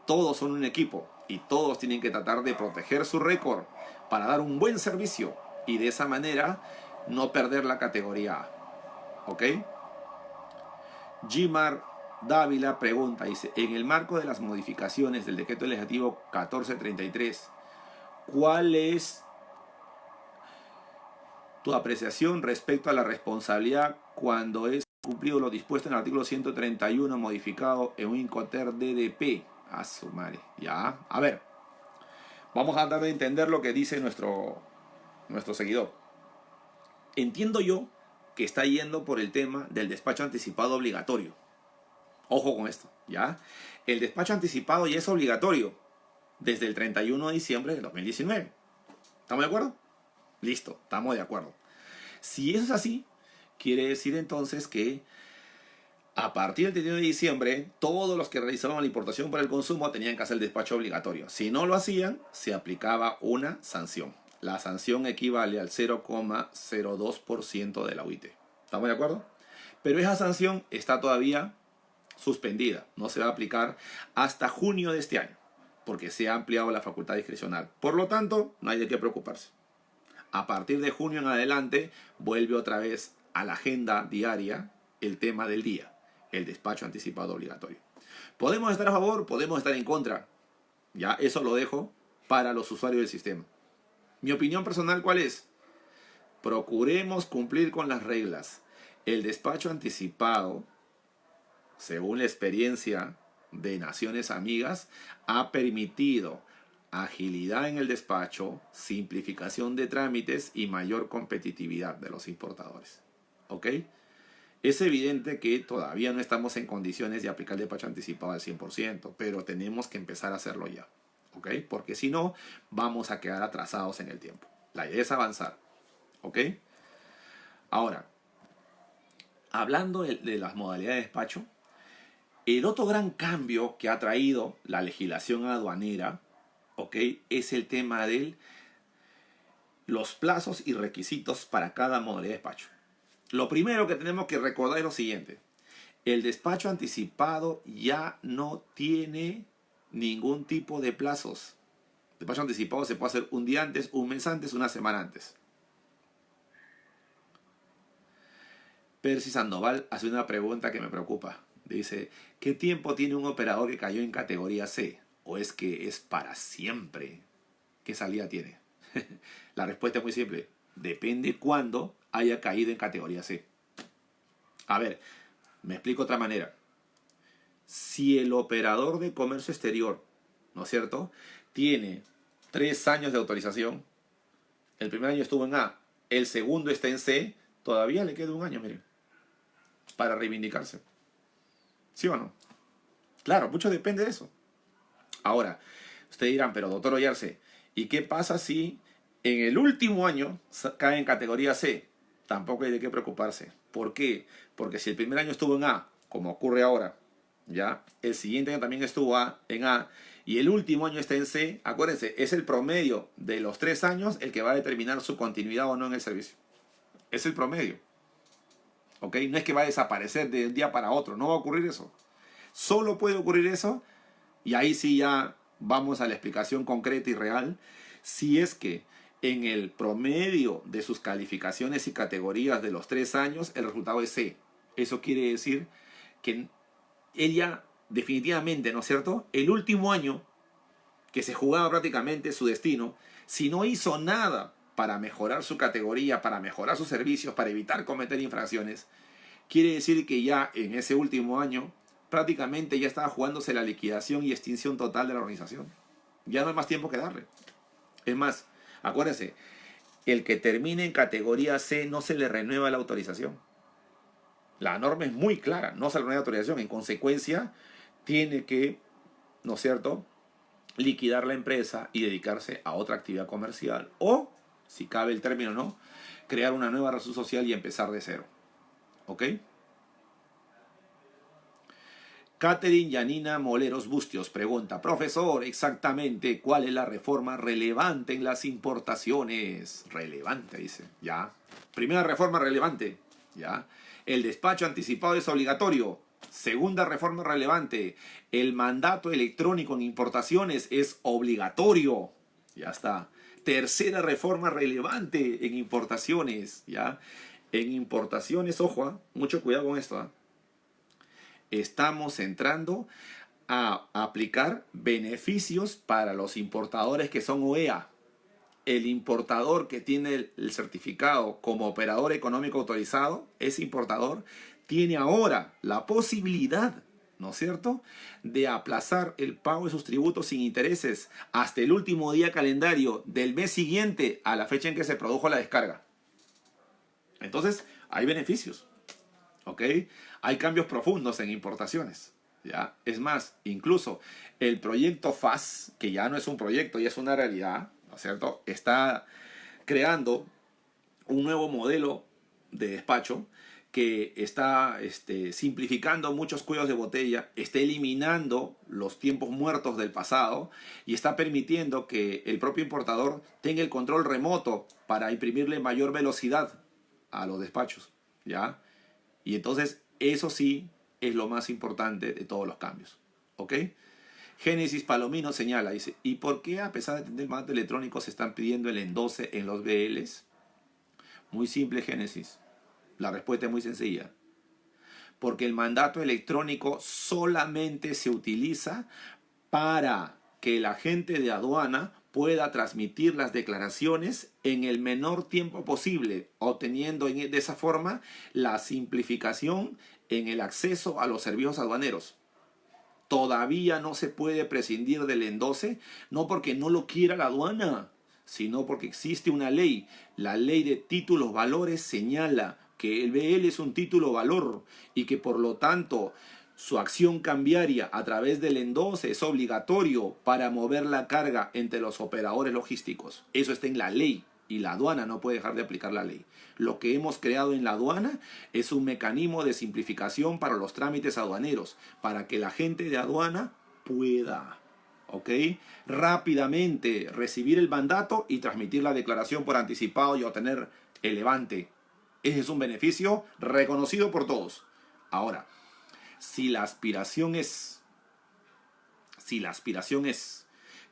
S1: Todos son un equipo y todos tienen que tratar de proteger su récord para dar un buen servicio y de esa manera no perder la categoría A. ¿Ok? Gimar Dávila pregunta, dice, en el marco de las modificaciones del decreto legislativo 1433, ¿cuál es tu apreciación respecto a la responsabilidad cuando es cumplido lo dispuesto en el artículo 131 modificado en un Incoterm DDP? A su madre, ya. A ver, vamos a dar a entender lo que dice nuestro seguidor. Entiendo yo que está yendo por el tema del despacho anticipado obligatorio. Ojo con esto, ¿ya? El despacho anticipado ya es obligatorio desde el 31 de diciembre del 2019. ¿Estamos de acuerdo? Listo, estamos de acuerdo. Si eso es así, quiere decir entonces que a partir del 31 de diciembre, todos los que realizaban la importación para el consumo tenían que hacer el despacho obligatorio. Si no lo hacían, se aplicaba una sanción. La sanción equivale al 0,02% de la UIT. ¿Estamos de acuerdo? Pero esa sanción está todavía suspendida, no se va a aplicar hasta junio de este año, porque se ha ampliado la facultad discrecional. Por lo tanto, no hay de qué preocuparse. A partir de junio en adelante, vuelve otra vez a la agenda diaria el tema del día, el despacho anticipado obligatorio. Podemos estar a favor, podemos estar en contra. Ya, eso lo dejo para los usuarios del sistema. Mi opinión personal, ¿cuál es? Procuremos cumplir con las reglas. El despacho anticipado, según la experiencia de naciones amigas, ha permitido agilidad en el despacho, simplificación de trámites y mayor competitividad de los importadores. ¿Ok? Es evidente que todavía no estamos en condiciones de aplicar el despacho anticipado al 100%, pero tenemos que empezar a hacerlo ya. ¿Ok? Porque si no, vamos a quedar atrasados en el tiempo. La idea es avanzar. ¿Ok? Ahora, hablando de las modalidades de despacho, el otro gran cambio que ha traído la legislación aduanera, ¿ok?, es el tema de los plazos y requisitos para cada modalidad de despacho. Lo primero que tenemos que recordar es lo siguiente. El despacho anticipado ya no tiene ningún tipo de plazos. El despacho anticipado se puede hacer un día antes, un mes antes, una semana antes. Percy Sandoval hace una pregunta que me preocupa. Dice, ¿qué tiempo tiene un operador que cayó en categoría C? ¿O es que es para siempre? ¿qué salida tiene? La respuesta es muy simple. Depende cuándo haya caído en categoría C. A ver, me explico de otra manera. Si el operador de comercio exterior, ¿no es cierto?, tiene 3 años de autorización, el primer año estuvo en A, el segundo está en C, todavía le queda un año, miren, para reivindicarse. ¿Sí o no? Claro, mucho depende de eso. Ahora, ustedes dirán, pero doctor Oyarce, ¿y qué pasa si en el último año cae en categoría C? Tampoco hay de qué preocuparse. ¿Por qué? Porque si el primer año estuvo en A, como ocurre ahora, ¿ya? El siguiente año también estuvo en A, y el último año está en C, acuérdense, es el promedio de los 3 años el que va a determinar su continuidad o no en el servicio. Es el promedio. ¿Ok? No es que va a desaparecer de un día para otro, no va a ocurrir eso. Solo puede ocurrir eso, y ahí sí ya vamos a la explicación concreta y real, si es que en el promedio de sus calificaciones y categorías de los 3 años, el resultado es C. Eso quiere decir que ella definitivamente, ¿no es cierto?, el último año que se jugaba prácticamente su destino, si no hizo nada para mejorar su categoría, para mejorar sus servicios, para evitar cometer infracciones, quiere decir que ya en ese último año prácticamente ya estaba jugándose la liquidación y extinción total de la organización. Ya no hay más tiempo que darle. Es más, acuérdense, el que termine en categoría C no se le renueva la autorización. La norma es muy clara, no se le renueva la autorización. En consecuencia, tiene que, ¿no es cierto?, liquidar la empresa y dedicarse a otra actividad comercial. O, si cabe el término, ¿no?, crear una nueva razón social y empezar de cero. ¿Ok? Catherine Yanina Moleros Bustios pregunta, profesor, exactamente cuál es la reforma relevante en las importaciones. Relevante, dice, ya. Primera reforma relevante, ya. El despacho anticipado es obligatorio. Segunda reforma relevante, el mandato electrónico en importaciones es obligatorio. Ya está. Tercera reforma relevante en importaciones, ya. En importaciones, ojo, mucho cuidado con esto, estamos entrando a aplicar beneficios para los importadores que son OEA. El importador que tiene el certificado como operador económico autorizado, ese importador tiene ahora la posibilidad, ¿no es cierto?, de aplazar el pago de sus tributos sin intereses hasta el último día calendario del mes siguiente a la fecha en que se produjo la descarga. Entonces, hay beneficios. ¿Ok? Hay cambios profundos en importaciones, ¿ya? Es más, incluso el proyecto FAS, que ya no es un proyecto, ya es una realidad, ¿no es cierto?, está creando un nuevo modelo de despacho que está simplificando muchos cuellos de botella, está eliminando los tiempos muertos del pasado y está permitiendo que el propio importador tenga el control remoto para imprimirle mayor velocidad a los despachos, ¿ya? Y entonces, eso sí es lo más importante de todos los cambios. ¿Ok? Génesis Palomino señala, dice, ¿y por qué a pesar de tener mandato electrónico se están pidiendo el endose en los BLs? Muy simple, Génesis. La respuesta es muy sencilla. Porque el mandato electrónico solamente se utiliza para que el agente de aduana pueda transmitir las declaraciones en el menor tiempo posible, obteniendo de esa forma la simplificación en el acceso a los servicios aduaneros. Todavía no se puede prescindir del endose, no porque no lo quiera la aduana, sino porque existe una ley. La ley de títulos valores señala que el BL es un título valor y que por lo tanto su acción cambiaria a través del endose es obligatorio para mover la carga entre los operadores logísticos. Eso está en la ley y la aduana no puede dejar de aplicar la ley. Lo que hemos creado en la aduana es un mecanismo de simplificación para los trámites aduaneros, para que la gente de aduana pueda, ¿ok?, rápidamente recibir el mandato y transmitir la declaración por anticipado y obtener el levante. Ese es un beneficio reconocido por todos. Ahora, si la aspiración es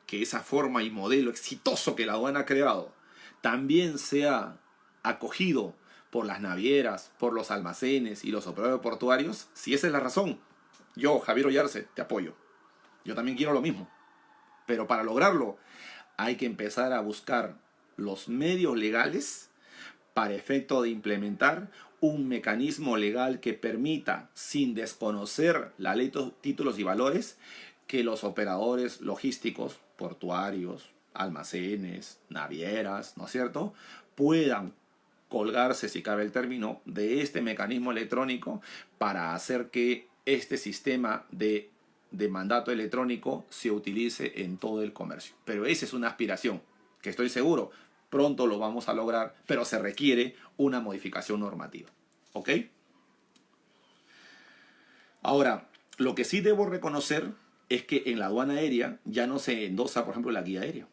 S1: que esa forma y modelo exitoso que la aduana ha creado también sea acogido por las navieras, por los almacenes y los operadores portuarios, si esa es la razón, yo, Javier Oyarce, te apoyo. Yo también quiero lo mismo. Pero para lograrlo hay que empezar a buscar los medios legales para efecto de implementar un mecanismo legal que permita, sin desconocer la ley de títulos y valores, que los operadores logísticos, portuarios, almacenes, navieras, ¿no es cierto?, puedan colgarse, si cabe el término, de este mecanismo electrónico para hacer que este sistema de mandato electrónico se utilice en todo el comercio. Pero esa es una aspiración que estoy seguro pronto lo vamos a lograr, pero se requiere una modificación normativa. ¿Ok? Ahora, lo que sí debo reconocer es que en la aduana aérea ya no se endosa, por ejemplo, la guía aérea.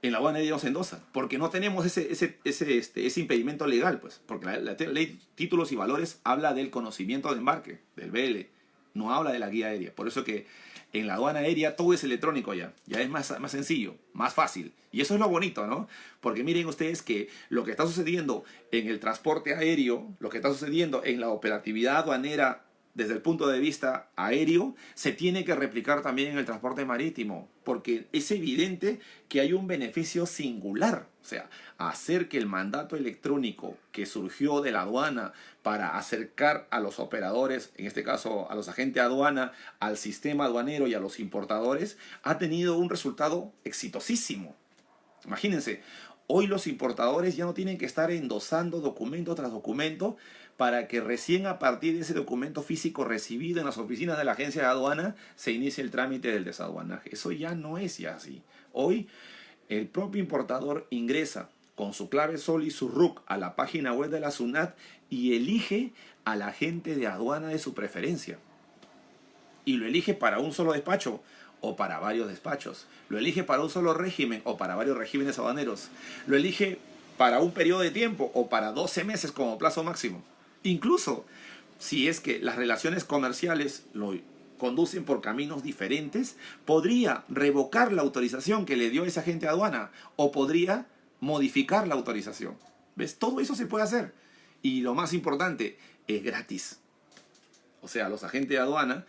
S1: En la aduana aérea no se endosa, porque no tenemos ese impedimento legal, pues, porque la ley de títulos y valores habla del conocimiento de embarque, del BL, no habla de la guía aérea. Por eso que en la aduana aérea todo es electrónico ya es más sencillo, más fácil. Y eso es lo bonito, ¿no? Porque miren ustedes que lo que está sucediendo en el transporte aéreo, lo que está sucediendo en la operatividad aduanera desde el punto de vista aéreo, se tiene que replicar también en el transporte marítimo, porque es evidente que hay un beneficio singular. O sea, hacer que el mandato electrónico que surgió de la aduana para acercar a los operadores, en este caso a los agentes de aduana, al sistema aduanero y a los importadores, ha tenido un resultado exitosísimo. Imagínense, hoy los importadores ya no tienen que estar endosando documento tras documento para que recién a partir de ese documento físico recibido en las oficinas de la agencia de aduana se inicie el trámite del desaduanaje. Eso ya no es ya así. Hoy el propio importador ingresa con su clave SOL y su RUC a la página web de la SUNAT y elige al agente de aduana de su preferencia. Y lo elige para un solo despacho o para varios despachos. Lo elige para un solo régimen o para varios regímenes aduaneros. Lo elige para un periodo de tiempo o para 12 meses como plazo máximo. Incluso si es que las relaciones comerciales lo conducen por caminos diferentes, podría revocar la autorización que le dio ese agente de aduana o podría modificar la autorización. ¿Ves? Todo eso se puede hacer. Y lo más importante, es gratis. O sea, los agentes de aduana,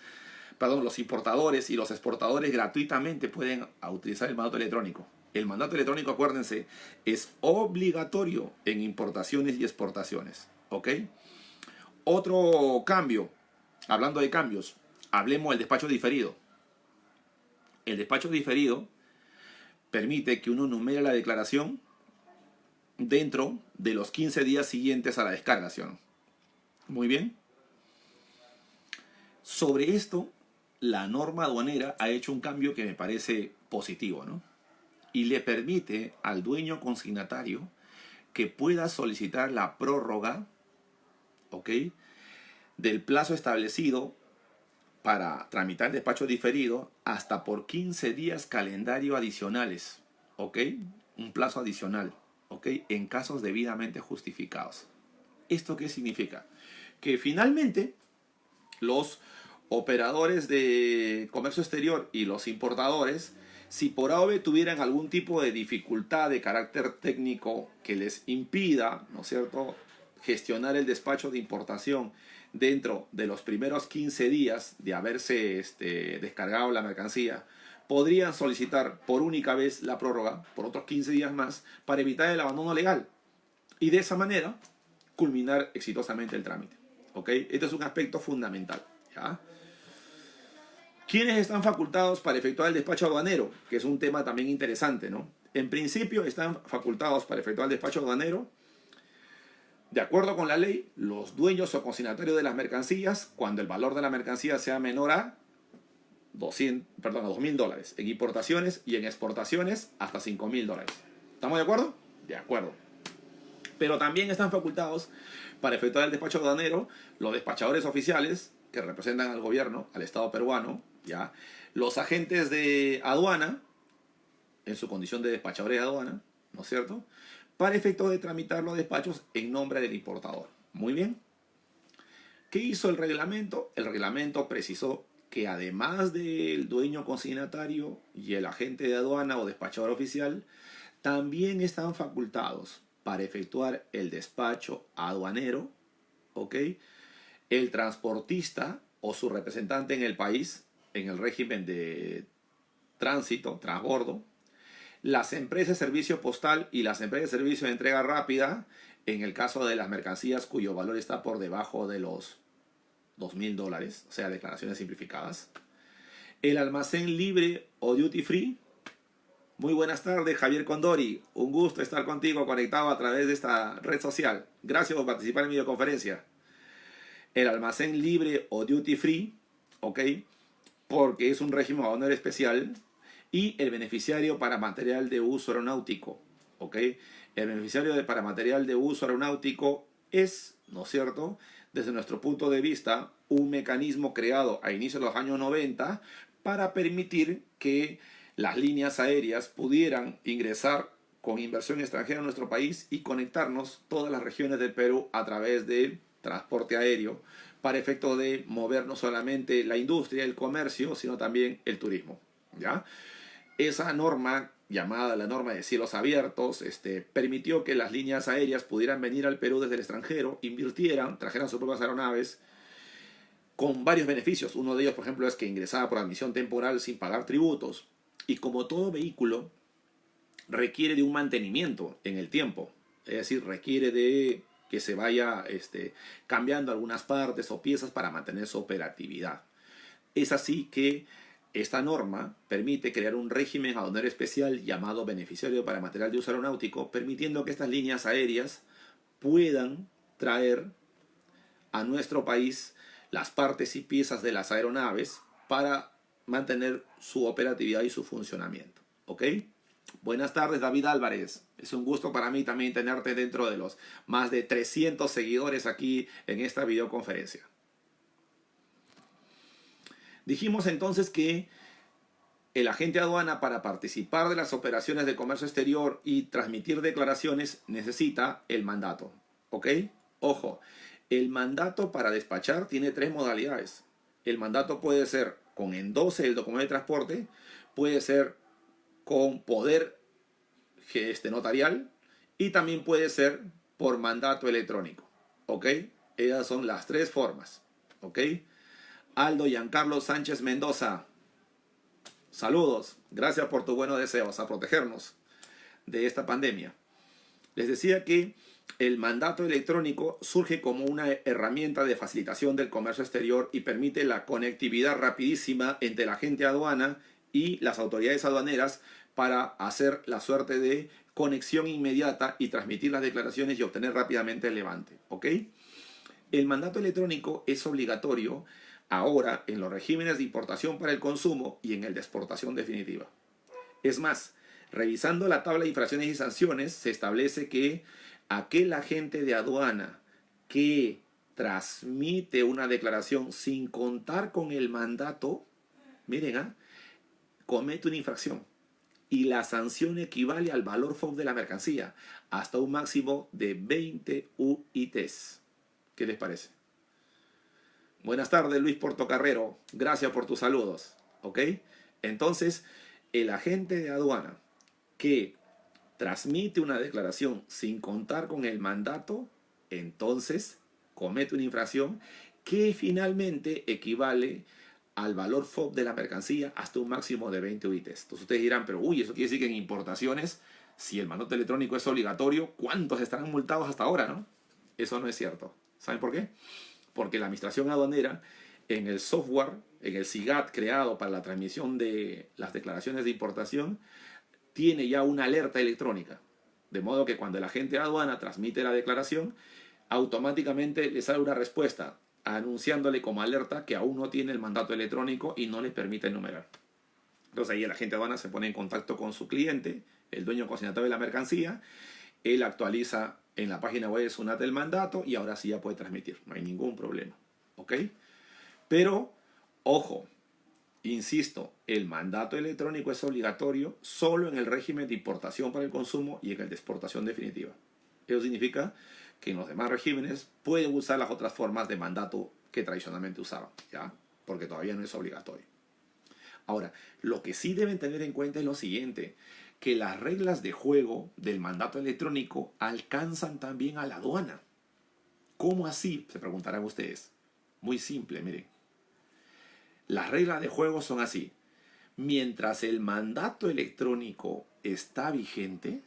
S1: los importadores y los exportadores gratuitamente pueden utilizar el mandato electrónico. El mandato electrónico, acuérdense, es obligatorio en importaciones y exportaciones. ¿Ok? Otro cambio, hablando de cambios, hablemos del despacho diferido. El despacho diferido permite que uno numere la declaración dentro de los 15 días siguientes a la descarga, ¿sí o no? Muy bien. Sobre esto, la norma aduanera ha hecho un cambio que me parece positivo, ¿no? Y le permite al dueño consignatario que pueda solicitar la prórroga, ¿ok?, del plazo establecido para tramitar el despacho diferido hasta por 15 días calendario adicionales, ¿ok? Un plazo adicional, ¿ok? En casos debidamente justificados. ¿Esto qué significa? Que finalmente los operadores de comercio exterior y los importadores, si por AOV tuvieran algún tipo de dificultad de carácter técnico que les impida, ¿no es cierto?, gestionar el despacho de importación dentro de los primeros 15 días de haberse descargado la mercancía, podrían solicitar por única vez la prórroga por otros 15 días más para evitar el abandono legal y de esa manera culminar exitosamente el trámite. ¿Ok? Este es un aspecto fundamental, ¿ya? ¿Quiénes están facultados para efectuar el despacho aduanero? Que es un tema también interesante, ¿no? En principio están facultados para efectuar el despacho aduanero, de acuerdo con la ley, los dueños o consignatarios de las mercancías, cuando el valor de la mercancía sea menor a $2.000, en importaciones y en exportaciones hasta $5.000. ¿Estamos de acuerdo? De acuerdo. Pero también están facultados para efectuar el despacho aduanero los despachadores oficiales que representan al gobierno, al Estado peruano, ¿ya?, los agentes de aduana, en su condición de despachadores de aduana, ¿no es cierto?, para efecto de tramitar los despachos en nombre del importador. Muy bien. ¿Qué hizo el reglamento? El reglamento precisó que además del dueño consignatario y el agente de aduana o despachador oficial, también están facultados para efectuar el despacho aduanero, ¿ok?, el transportista o su representante en el país, en el régimen de tránsito, transbordo, las empresas de servicio postal y las empresas de servicio de entrega rápida, en el caso de las mercancías cuyo valor está por debajo de los $2.000, o sea, declaraciones simplificadas. El almacén libre o duty free. Muy buenas tardes, Javier Condori. Un gusto estar contigo conectado a través de esta red social. Gracias por participar en mi videoconferencia. El almacén libre o duty free, ¿ok? Porque es un régimen aduanero especial. Y el beneficiario para material de uso aeronáutico, ¿ok? El beneficiario para material de uso aeronáutico es, ¿no es cierto?, desde nuestro punto de vista, un mecanismo creado a inicios de los años 90 para permitir que las líneas aéreas pudieran ingresar con inversión extranjera en nuestro país y conectarnos todas las regiones del Perú a través del transporte aéreo para efecto de mover no solamente la industria, el comercio, sino también el turismo, ¿ya? Esa norma, llamada la norma de cielos abiertos, permitió que las líneas aéreas pudieran venir al Perú desde el extranjero, invirtieran, trajeran sus propias aeronaves, con varios beneficios. Uno de ellos, por ejemplo, es que ingresaba por admisión temporal sin pagar tributos. Y como todo vehículo, requiere de un mantenimiento en el tiempo. Es decir, requiere de que se vaya cambiando algunas partes o piezas para mantener su operatividad. Es así que esta norma permite crear un régimen aduanero especial llamado beneficiario para material de uso aeronáutico, permitiendo que estas líneas aéreas puedan traer a nuestro país las partes y piezas de las aeronaves para mantener su operatividad y su funcionamiento. ¿Ok? Buenas tardes, David Álvarez. Es un gusto para mí también tenerte dentro de los más de 300 seguidores aquí en esta videoconferencia. Dijimos entonces que el agente de aduana, para participar de las operaciones de comercio exterior y transmitir declaraciones, necesita el mandato. ¿Ok? Ojo, el mandato para despachar tiene 3 modalidades. El mandato puede ser con endose del documento de transporte, puede ser con poder notarial y también puede ser por mandato electrónico. ¿Ok? Esas son las 3 formas. ¿Ok? Aldo Giancarlo Sánchez Mendoza, saludos, gracias por tus buenos deseos, a protegernos de esta pandemia. Les decía que el mandato electrónico surge como una herramienta de facilitación del comercio exterior y permite la conectividad rapidísima entre la agente de aduana y las autoridades aduaneras para hacer la suerte de conexión inmediata y transmitir las declaraciones y obtener rápidamente el levante. ¿Ok? El mandato electrónico es obligatorio ahora en los regímenes de importación para el consumo y en el de exportación definitiva. Es más, revisando la tabla de infracciones y sanciones, se establece que aquel agente de aduana que transmite una declaración sin contar con el mandato, miren, comete una infracción. Y la sanción equivale al valor FOB de la mercancía, hasta un máximo de 20 UITs. ¿Qué les parece? Buenas tardes, Luis Portocarrero. Gracias por tus saludos. ¿Ok? Entonces, el agente de aduana que transmite una declaración sin contar con el mandato, entonces comete una infracción que finalmente equivale al valor FOB de la mercancía hasta un máximo de 20 UITs. Entonces ustedes dirán, pero uy, eso quiere decir que en importaciones, si el mandato electrónico es obligatorio, ¿cuántos estarán multados hasta ahora, no? Eso no es cierto. ¿Saben por qué? Porque la administración aduanera, en el software, en el SIGAT creado para la transmisión de las declaraciones de importación, tiene ya una alerta electrónica. De modo que cuando el agente de aduana transmite la declaración, automáticamente le sale una respuesta anunciándole como alerta que aún no tiene el mandato electrónico y no le permite enumerar. Entonces ahí el agente de aduana se pone en contacto con su cliente, el dueño consignatario de la mercancía, él actualiza en la página web de SUNAT el mandato y ahora sí ya puede transmitir, no hay ningún problema. ¿Ok? Pero, ojo, insisto, el mandato electrónico es obligatorio solo en el régimen de importación para el consumo y en el de exportación definitiva. Eso significa que en los demás regímenes pueden usar las otras formas de mandato que tradicionalmente usaban, ¿ya? Porque todavía no es obligatorio. Ahora, lo que sí deben tener en cuenta es lo siguiente, que las reglas de juego del mandato electrónico alcanzan también a la aduana. ¿Cómo así? Se preguntarán ustedes. Muy simple, miren. Las reglas de juego son así. Mientras el mandato electrónico está vigente,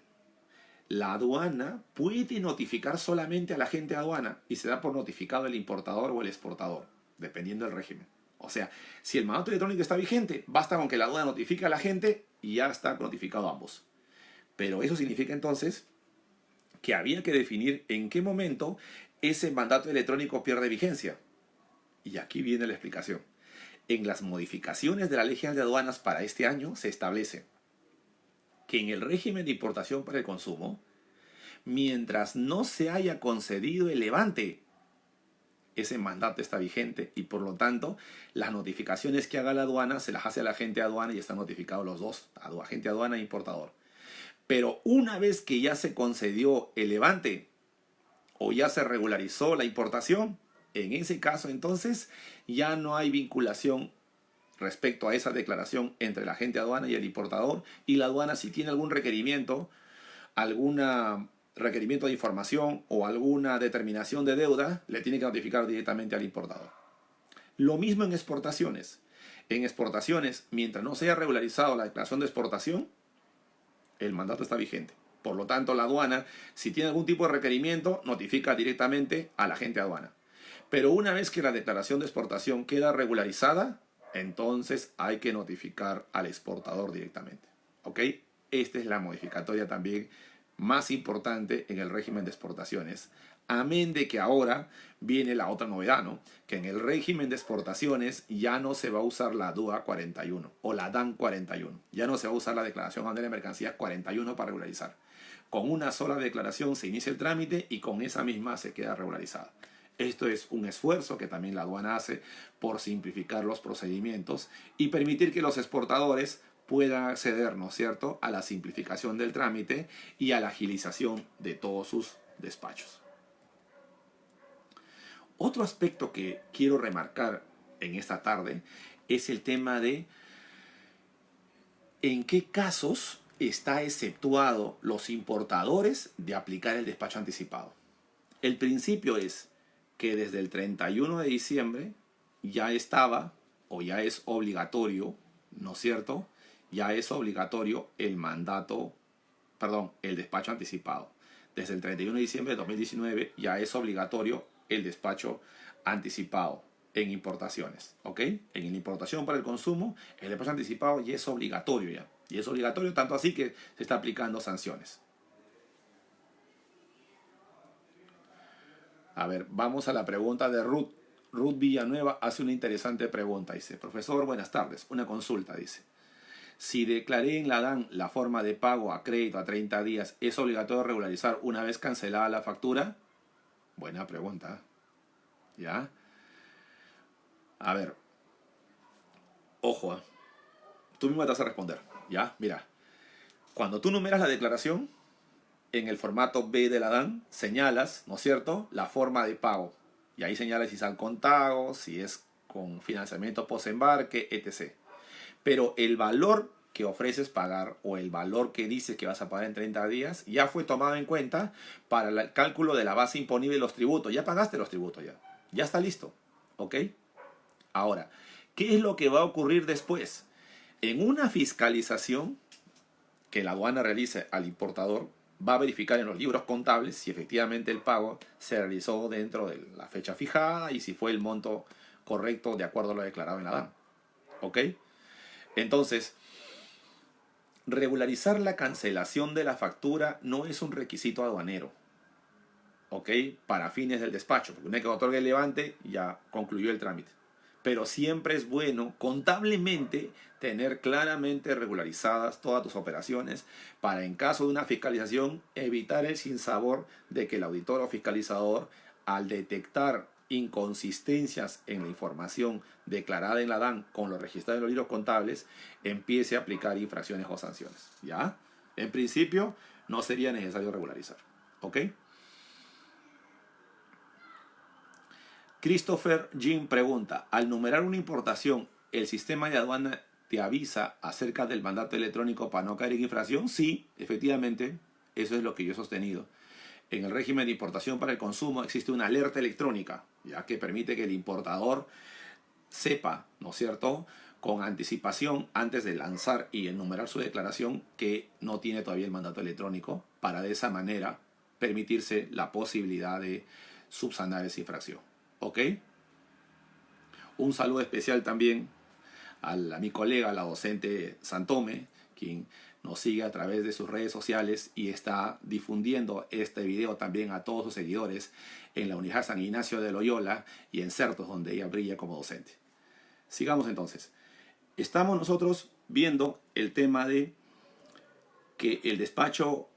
S1: la aduana puede notificar solamente al agente de aduana y se da por notificado el importador o el exportador, dependiendo del régimen. O sea, si el mandato electrónico está vigente, basta con que la aduana notifique al agente y ya está notificado a ambos. Pero eso significa entonces que había que definir en qué momento ese mandato electrónico pierde vigencia. Y aquí viene la explicación. En las modificaciones de la Ley General de Aduanas para este año se establece que en el régimen de importación para el consumo, mientras no se haya concedido el levante, ese mandato está vigente y por lo tanto las notificaciones que haga la aduana se las hace al agente de aduana y están notificados los dos, agente de aduana e importador. Pero una vez que ya se concedió el levante o ya se regularizó la importación, en ese caso entonces ya no hay vinculación respecto a esa declaración entre el agente de aduana y el importador, y la aduana, si tiene algún requerimiento, de información o alguna determinación de deuda, le tiene que notificar directamente al importador. Lo mismo en exportaciones. En exportaciones, mientras no se haya regularizado la declaración de exportación, el mandato está vigente. Por lo tanto, la aduana, si tiene algún tipo de requerimiento, notifica directamente al agente de aduana. Pero una vez que la declaración de exportación queda regularizada, entonces hay que notificar al exportador directamente. ¿Ok? Esta es la modificatoria también más importante en el régimen de exportaciones. Amén de que ahora viene la otra novedad, ¿no? Que en el régimen de exportaciones ya no se va a usar la DUA 41 o la DAN 41. Ya no se va a usar la declaración aduanera de mercancías 41 para regularizar. Con una sola declaración se inicia el trámite y con esa misma se queda regularizada. Esto es un esfuerzo que también la aduana hace por simplificar los procedimientos y permitir que los exportadores puedan acceder, ¿no es cierto?, a la simplificación del trámite y a la agilización de todos sus despachos. Otro aspecto que quiero remarcar en esta tarde es el tema de en qué casos está exceptuado los importadores de aplicar el despacho anticipado. El principio es que desde el 31 de diciembre ya estaba o ya es obligatorio, ¿no es cierto?, ya es obligatorio el despacho anticipado. Desde el 31 de diciembre de 2019 ya es obligatorio el despacho anticipado en importaciones, ¿ok? En la importación para el consumo, el despacho anticipado ya es obligatorio ya. Y es obligatorio tanto así que se está aplicando sanciones. A ver, vamos a la pregunta de Ruth. Ruth Villanueva hace una interesante pregunta. Dice, profesor, buenas tardes. Una consulta, dice. Si declaré en la DAN la forma de pago a crédito a 30 días, ¿es obligatorio regularizar una vez cancelada la factura? Buena pregunta. ¿Ya? A ver. Ojo, tú mismo te vas a responder. ¿Ya? Mira. Cuando tú numeras la declaración, en el formato B de la DAN, señalas, ¿no es cierto?, la forma de pago. Y ahí señalas si es al contado, si es con financiamiento post-embarque, etc. Pero el valor que ofreces pagar o el valor que dices que vas a pagar en 30 días ya fue tomado en cuenta para el cálculo de la base imponible de los tributos. Ya pagaste los tributos ya. Ya está listo. ¿Ok? Ahora, ¿qué es lo que va a ocurrir después? En una fiscalización que la aduana realice al importador, va a verificar en los libros contables si efectivamente el pago se realizó dentro de la fecha fijada y si fue el monto correcto de acuerdo a lo declarado en la DAN. ¿Ok? Entonces, regularizar la cancelación de la factura no es un requisito aduanero, ¿ok?, para fines del despacho, porque una vez que otorgue el levante ya concluyó el trámite. Pero siempre es bueno contablemente tener claramente regularizadas todas tus operaciones para, en caso de una fiscalización, evitar el sinsabor de que el auditor o fiscalizador, al detectar inconsistencias en la información declarada en la DAN con lo registrado en los libros contables, empiece a aplicar infracciones o sanciones. ¿Ya? En principio, no sería necesario regularizar. ¿Ok? Christopher Jim pregunta, al numerar una importación, ¿el sistema de aduana te avisa acerca del mandato electrónico para no caer en infracción? Sí, efectivamente, eso es lo que yo he sostenido. En el régimen de importación para el consumo existe una alerta electrónica, ya que permite que el importador sepa, ¿no es cierto?, con anticipación antes de lanzar y enumerar su declaración que no tiene todavía el mandato electrónico, para de esa manera permitirse la posibilidad de subsanar esa infracción. ¿Ok? Un saludo especial también a mi colega, la docente Santome, quien nos sigue a través de sus redes sociales y está difundiendo este video también a todos sus seguidores en la Universidad San Ignacio de Loyola y en Certos, donde ella brilla como docente. Sigamos entonces. Estamos nosotros viendo el tema de que el despacho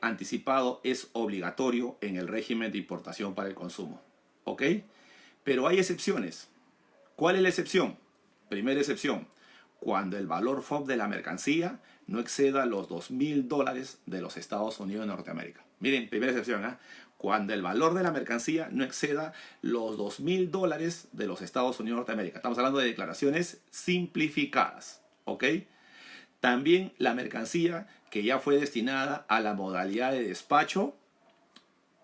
S1: anticipado es obligatorio en el régimen de importación para el consumo. ¿Ok? Pero hay excepciones. ¿Cuál es la excepción? Primera excepción, cuando el valor FOB de la mercancía no exceda los $2.000 de los Estados Unidos de Norteamérica. Miren, primera excepción, ¿eh? Cuando el valor de la mercancía no exceda los $2.000 de los Estados Unidos de Norteamérica. Estamos hablando de declaraciones simplificadas, ¿ok? También la mercancía que ya fue destinada a la modalidad de despacho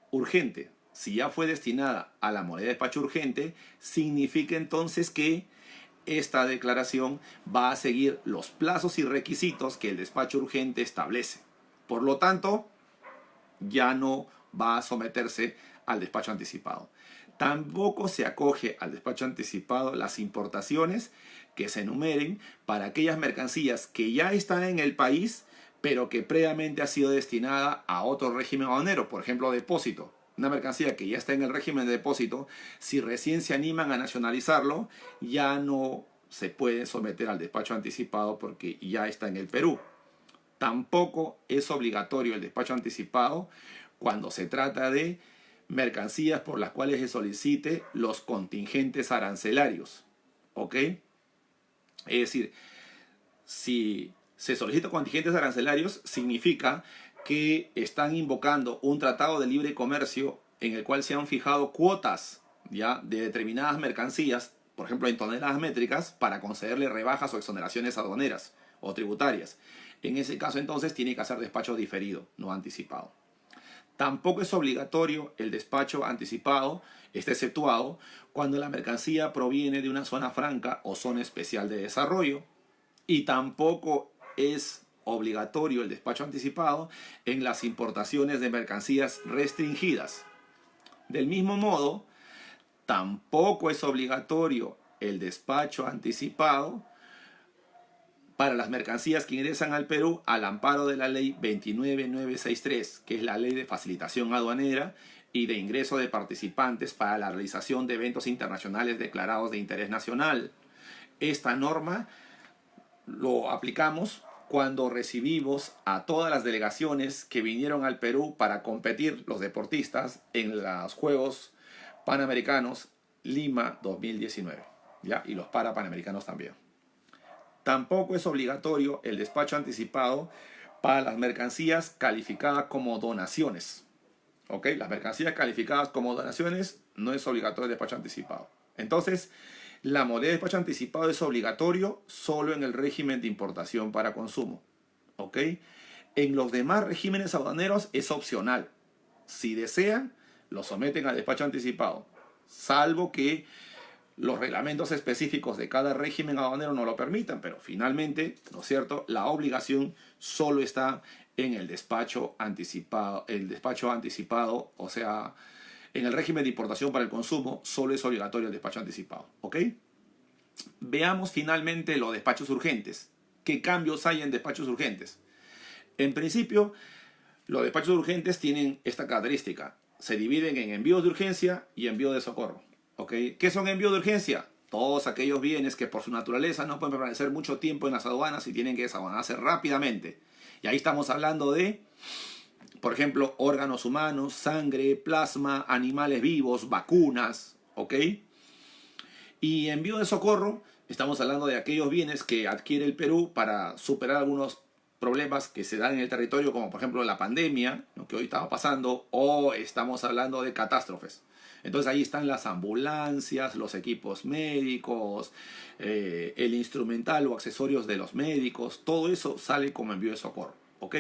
S1: urgente. Si ya fue destinada a la modalidad de despacho urgente, significa entonces que esta declaración va a seguir los plazos y requisitos que el despacho urgente establece. Por lo tanto, ya no va a someterse al despacho anticipado. Tampoco se acoge al despacho anticipado las importaciones que se enumeren para aquellas mercancías que ya están en el país, pero que previamente ha sido destinada a otro régimen aduanero, por ejemplo, depósito. Una mercancía que ya está en el régimen de depósito, si recién se animan a nacionalizarlo, ya no se puede someter al despacho anticipado porque ya está en el Perú. Tampoco es obligatorio el despacho anticipado cuando se trata de mercancías por las cuales se solicite los contingentes arancelarios. ¿Ok? Es decir, si se solicita contingentes arancelarios, significa que están invocando un tratado de libre comercio en el cual se han fijado cuotas, ¿ya?, de determinadas mercancías, por ejemplo en toneladas métricas, para concederle rebajas o exoneraciones aduaneras o tributarias. En ese caso entonces tiene que hacer despacho diferido, no anticipado. Tampoco es obligatorio el despacho anticipado, está exceptuado, cuando la mercancía proviene de una zona franca o zona especial de desarrollo. Y tampoco es obligatorio el despacho anticipado en las importaciones de mercancías restringidas. Del mismo modo, tampoco es obligatorio el despacho anticipado para las mercancías que ingresan al Perú al amparo de la ley 29963, que es la ley de facilitación aduanera y de ingreso de participantes para la realización de eventos internacionales declarados de interés nacional. Esta norma lo aplicamos cuando recibimos a todas las delegaciones que vinieron al Perú para competir, los deportistas, en los Juegos Panamericanos Lima 2019, ¿ya? Y los Panamericanos también. Tampoco es obligatorio el despacho anticipado para las mercancías calificadas como donaciones. ¿Ok? Las mercancías calificadas como donaciones no es obligatorio el despacho anticipado. Entonces, la modalidad de despacho anticipado es obligatorio solo en el régimen de importación para consumo. ¿Ok? En los demás regímenes aduaneros es opcional. Si desean, lo someten al despacho anticipado, salvo que los reglamentos específicos de cada régimen aduanero no lo permitan, pero finalmente, ¿no es cierto?, la obligación solo está en el despacho anticipado. El despacho anticipado, o sea, en el régimen de importación para el consumo, solo es obligatorio el despacho anticipado. ¿Ok? Veamos finalmente los despachos urgentes. ¿Qué cambios hay en despachos urgentes? En principio, los despachos urgentes tienen esta característica. Se dividen en envíos de urgencia y envíos de socorro. ¿Ok? ¿Qué son envíos de urgencia? Todos aquellos bienes que por su naturaleza no pueden permanecer mucho tiempo en las aduanas y tienen que desaduanarse rápidamente. Y ahí estamos hablando de, por ejemplo, órganos humanos, sangre, plasma, animales vivos, vacunas. ¿Ok? Y envío de socorro, estamos hablando de aquellos bienes que adquiere el Perú para superar algunos problemas que se dan en el territorio, como por ejemplo la pandemia, lo que hoy estaba pasando, o estamos hablando de catástrofes. Entonces ahí están las ambulancias, los equipos médicos, el instrumental o accesorios de los médicos, todo eso sale como envío de socorro. ¿Ok?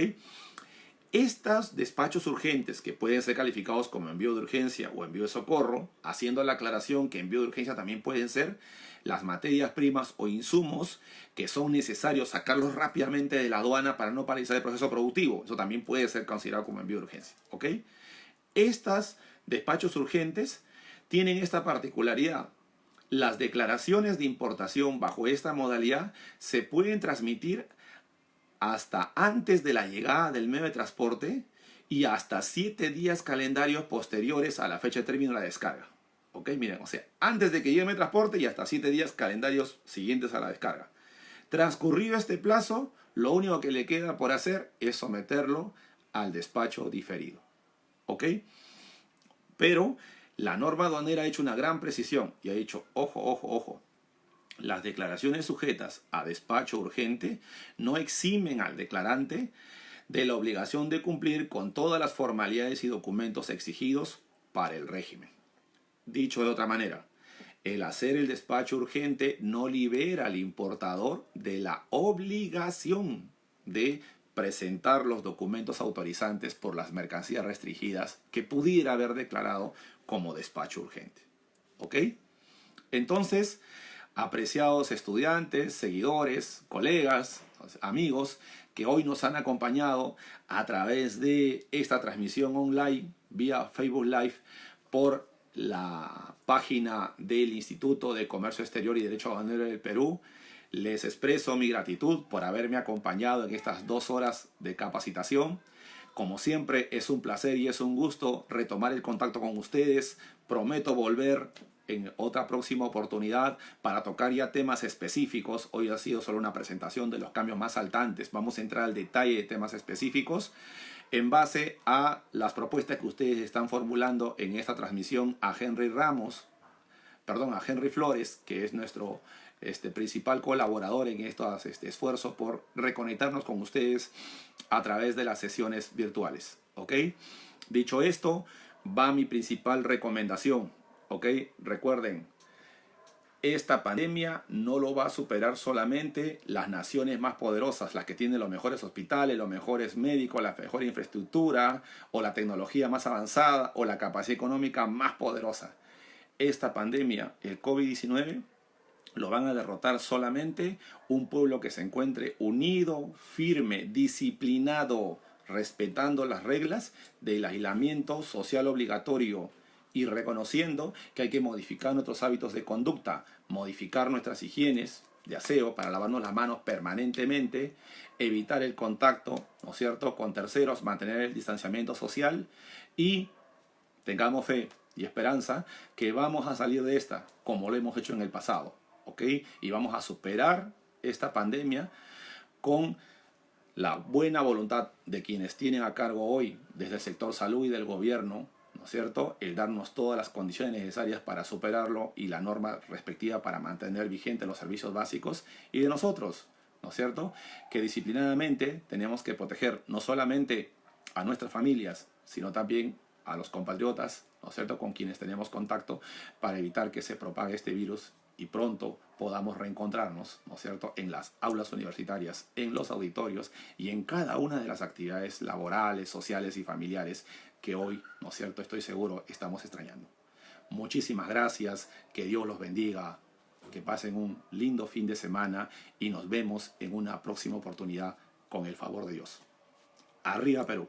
S1: Estos despachos urgentes, que pueden ser calificados como envío de urgencia o envío de socorro, haciendo la aclaración que envío de urgencia también pueden ser las materias primas o insumos que son necesarios sacarlos rápidamente de la aduana para no paralizar el proceso productivo. Eso también puede ser considerado como envío de urgencia. ¿Ok? Estos despachos urgentes tienen esta particularidad. Las declaraciones de importación bajo esta modalidad se pueden transmitir hasta antes de la llegada del medio de transporte y hasta 7 días calendarios posteriores a la fecha de término de la descarga. ¿Ok? Miren, o sea, antes de que llegue el medio de transporte y hasta 7 días calendarios siguientes a la descarga. Transcurrido este plazo, lo único que le queda por hacer es someterlo al despacho diferido. ¿Ok? Pero la norma aduanera ha hecho una gran precisión y ha dicho, ojo, ojo, ojo. Las declaraciones sujetas a despacho urgente no eximen al declarante de la obligación de cumplir con todas las formalidades y documentos exigidos para el régimen. Dicho de otra manera, el hacer el despacho urgente no libera al importador de la obligación de presentar los documentos autorizantes por las mercancías restringidas que pudiera haber declarado como despacho urgente. ¿Ok? Entonces, apreciados estudiantes, seguidores, colegas, amigos que hoy nos han acompañado a través de esta transmisión online vía Facebook Live por la página del Instituto de Comercio Exterior y Derecho Aduanero del Perú. Les expreso mi gratitud por haberme acompañado en estas 2 horas de capacitación. Como siempre, es un placer y es un gusto retomar el contacto con ustedes. Prometo volver en otra próxima oportunidad para tocar ya temas específicos. Hoy ha sido solo una presentación de los cambios más saltantes. Vamos a entrar al detalle de temas específicos en base a las propuestas que ustedes están formulando en esta transmisión a Henry Flores, que es nuestro principal colaborador en estos esfuerzos por reconectarnos con ustedes a través de las sesiones virtuales. ¿Ok? Dicho esto, va mi principal recomendación. ¿Ok? Recuerden, esta pandemia no lo va a superar solamente las naciones más poderosas, las que tienen los mejores hospitales, los mejores médicos, la mejor infraestructura, o la tecnología más avanzada, o la capacidad económica más poderosa. Esta pandemia, el COVID-19, lo van a derrotar solamente un pueblo que se encuentre unido, firme, disciplinado, respetando las reglas del aislamiento social obligatorio y reconociendo que hay que modificar nuestros hábitos de conducta, modificar nuestras higienes de aseo para lavarnos las manos permanentemente, evitar el contacto, ¿no es cierto?, con terceros, mantener el distanciamiento social y tengamos fe y esperanza que vamos a salir de esta como lo hemos hecho en el pasado. ¿Ok? Y vamos a superar esta pandemia con la buena voluntad de quienes tienen a cargo hoy, desde el sector salud y del gobierno, ¿no es cierto?, el darnos todas las condiciones necesarias para superarlo y la norma respectiva para mantener vigentes los servicios básicos, y de nosotros, ¿no es cierto?, que disciplinadamente tenemos que proteger no solamente a nuestras familias, sino también a los compatriotas, ¿no es cierto?, con quienes tenemos contacto para evitar que se propague este virus y pronto podamos reencontrarnos, ¿no es cierto?, en las aulas universitarias, en los auditorios y en cada una de las actividades laborales, sociales y familiares que hoy, ¿no es cierto?, estoy seguro, estamos extrañando. Muchísimas gracias, que Dios los bendiga, que pasen un lindo fin de semana y nos vemos en una próxima oportunidad con el favor de Dios. Arriba Perú.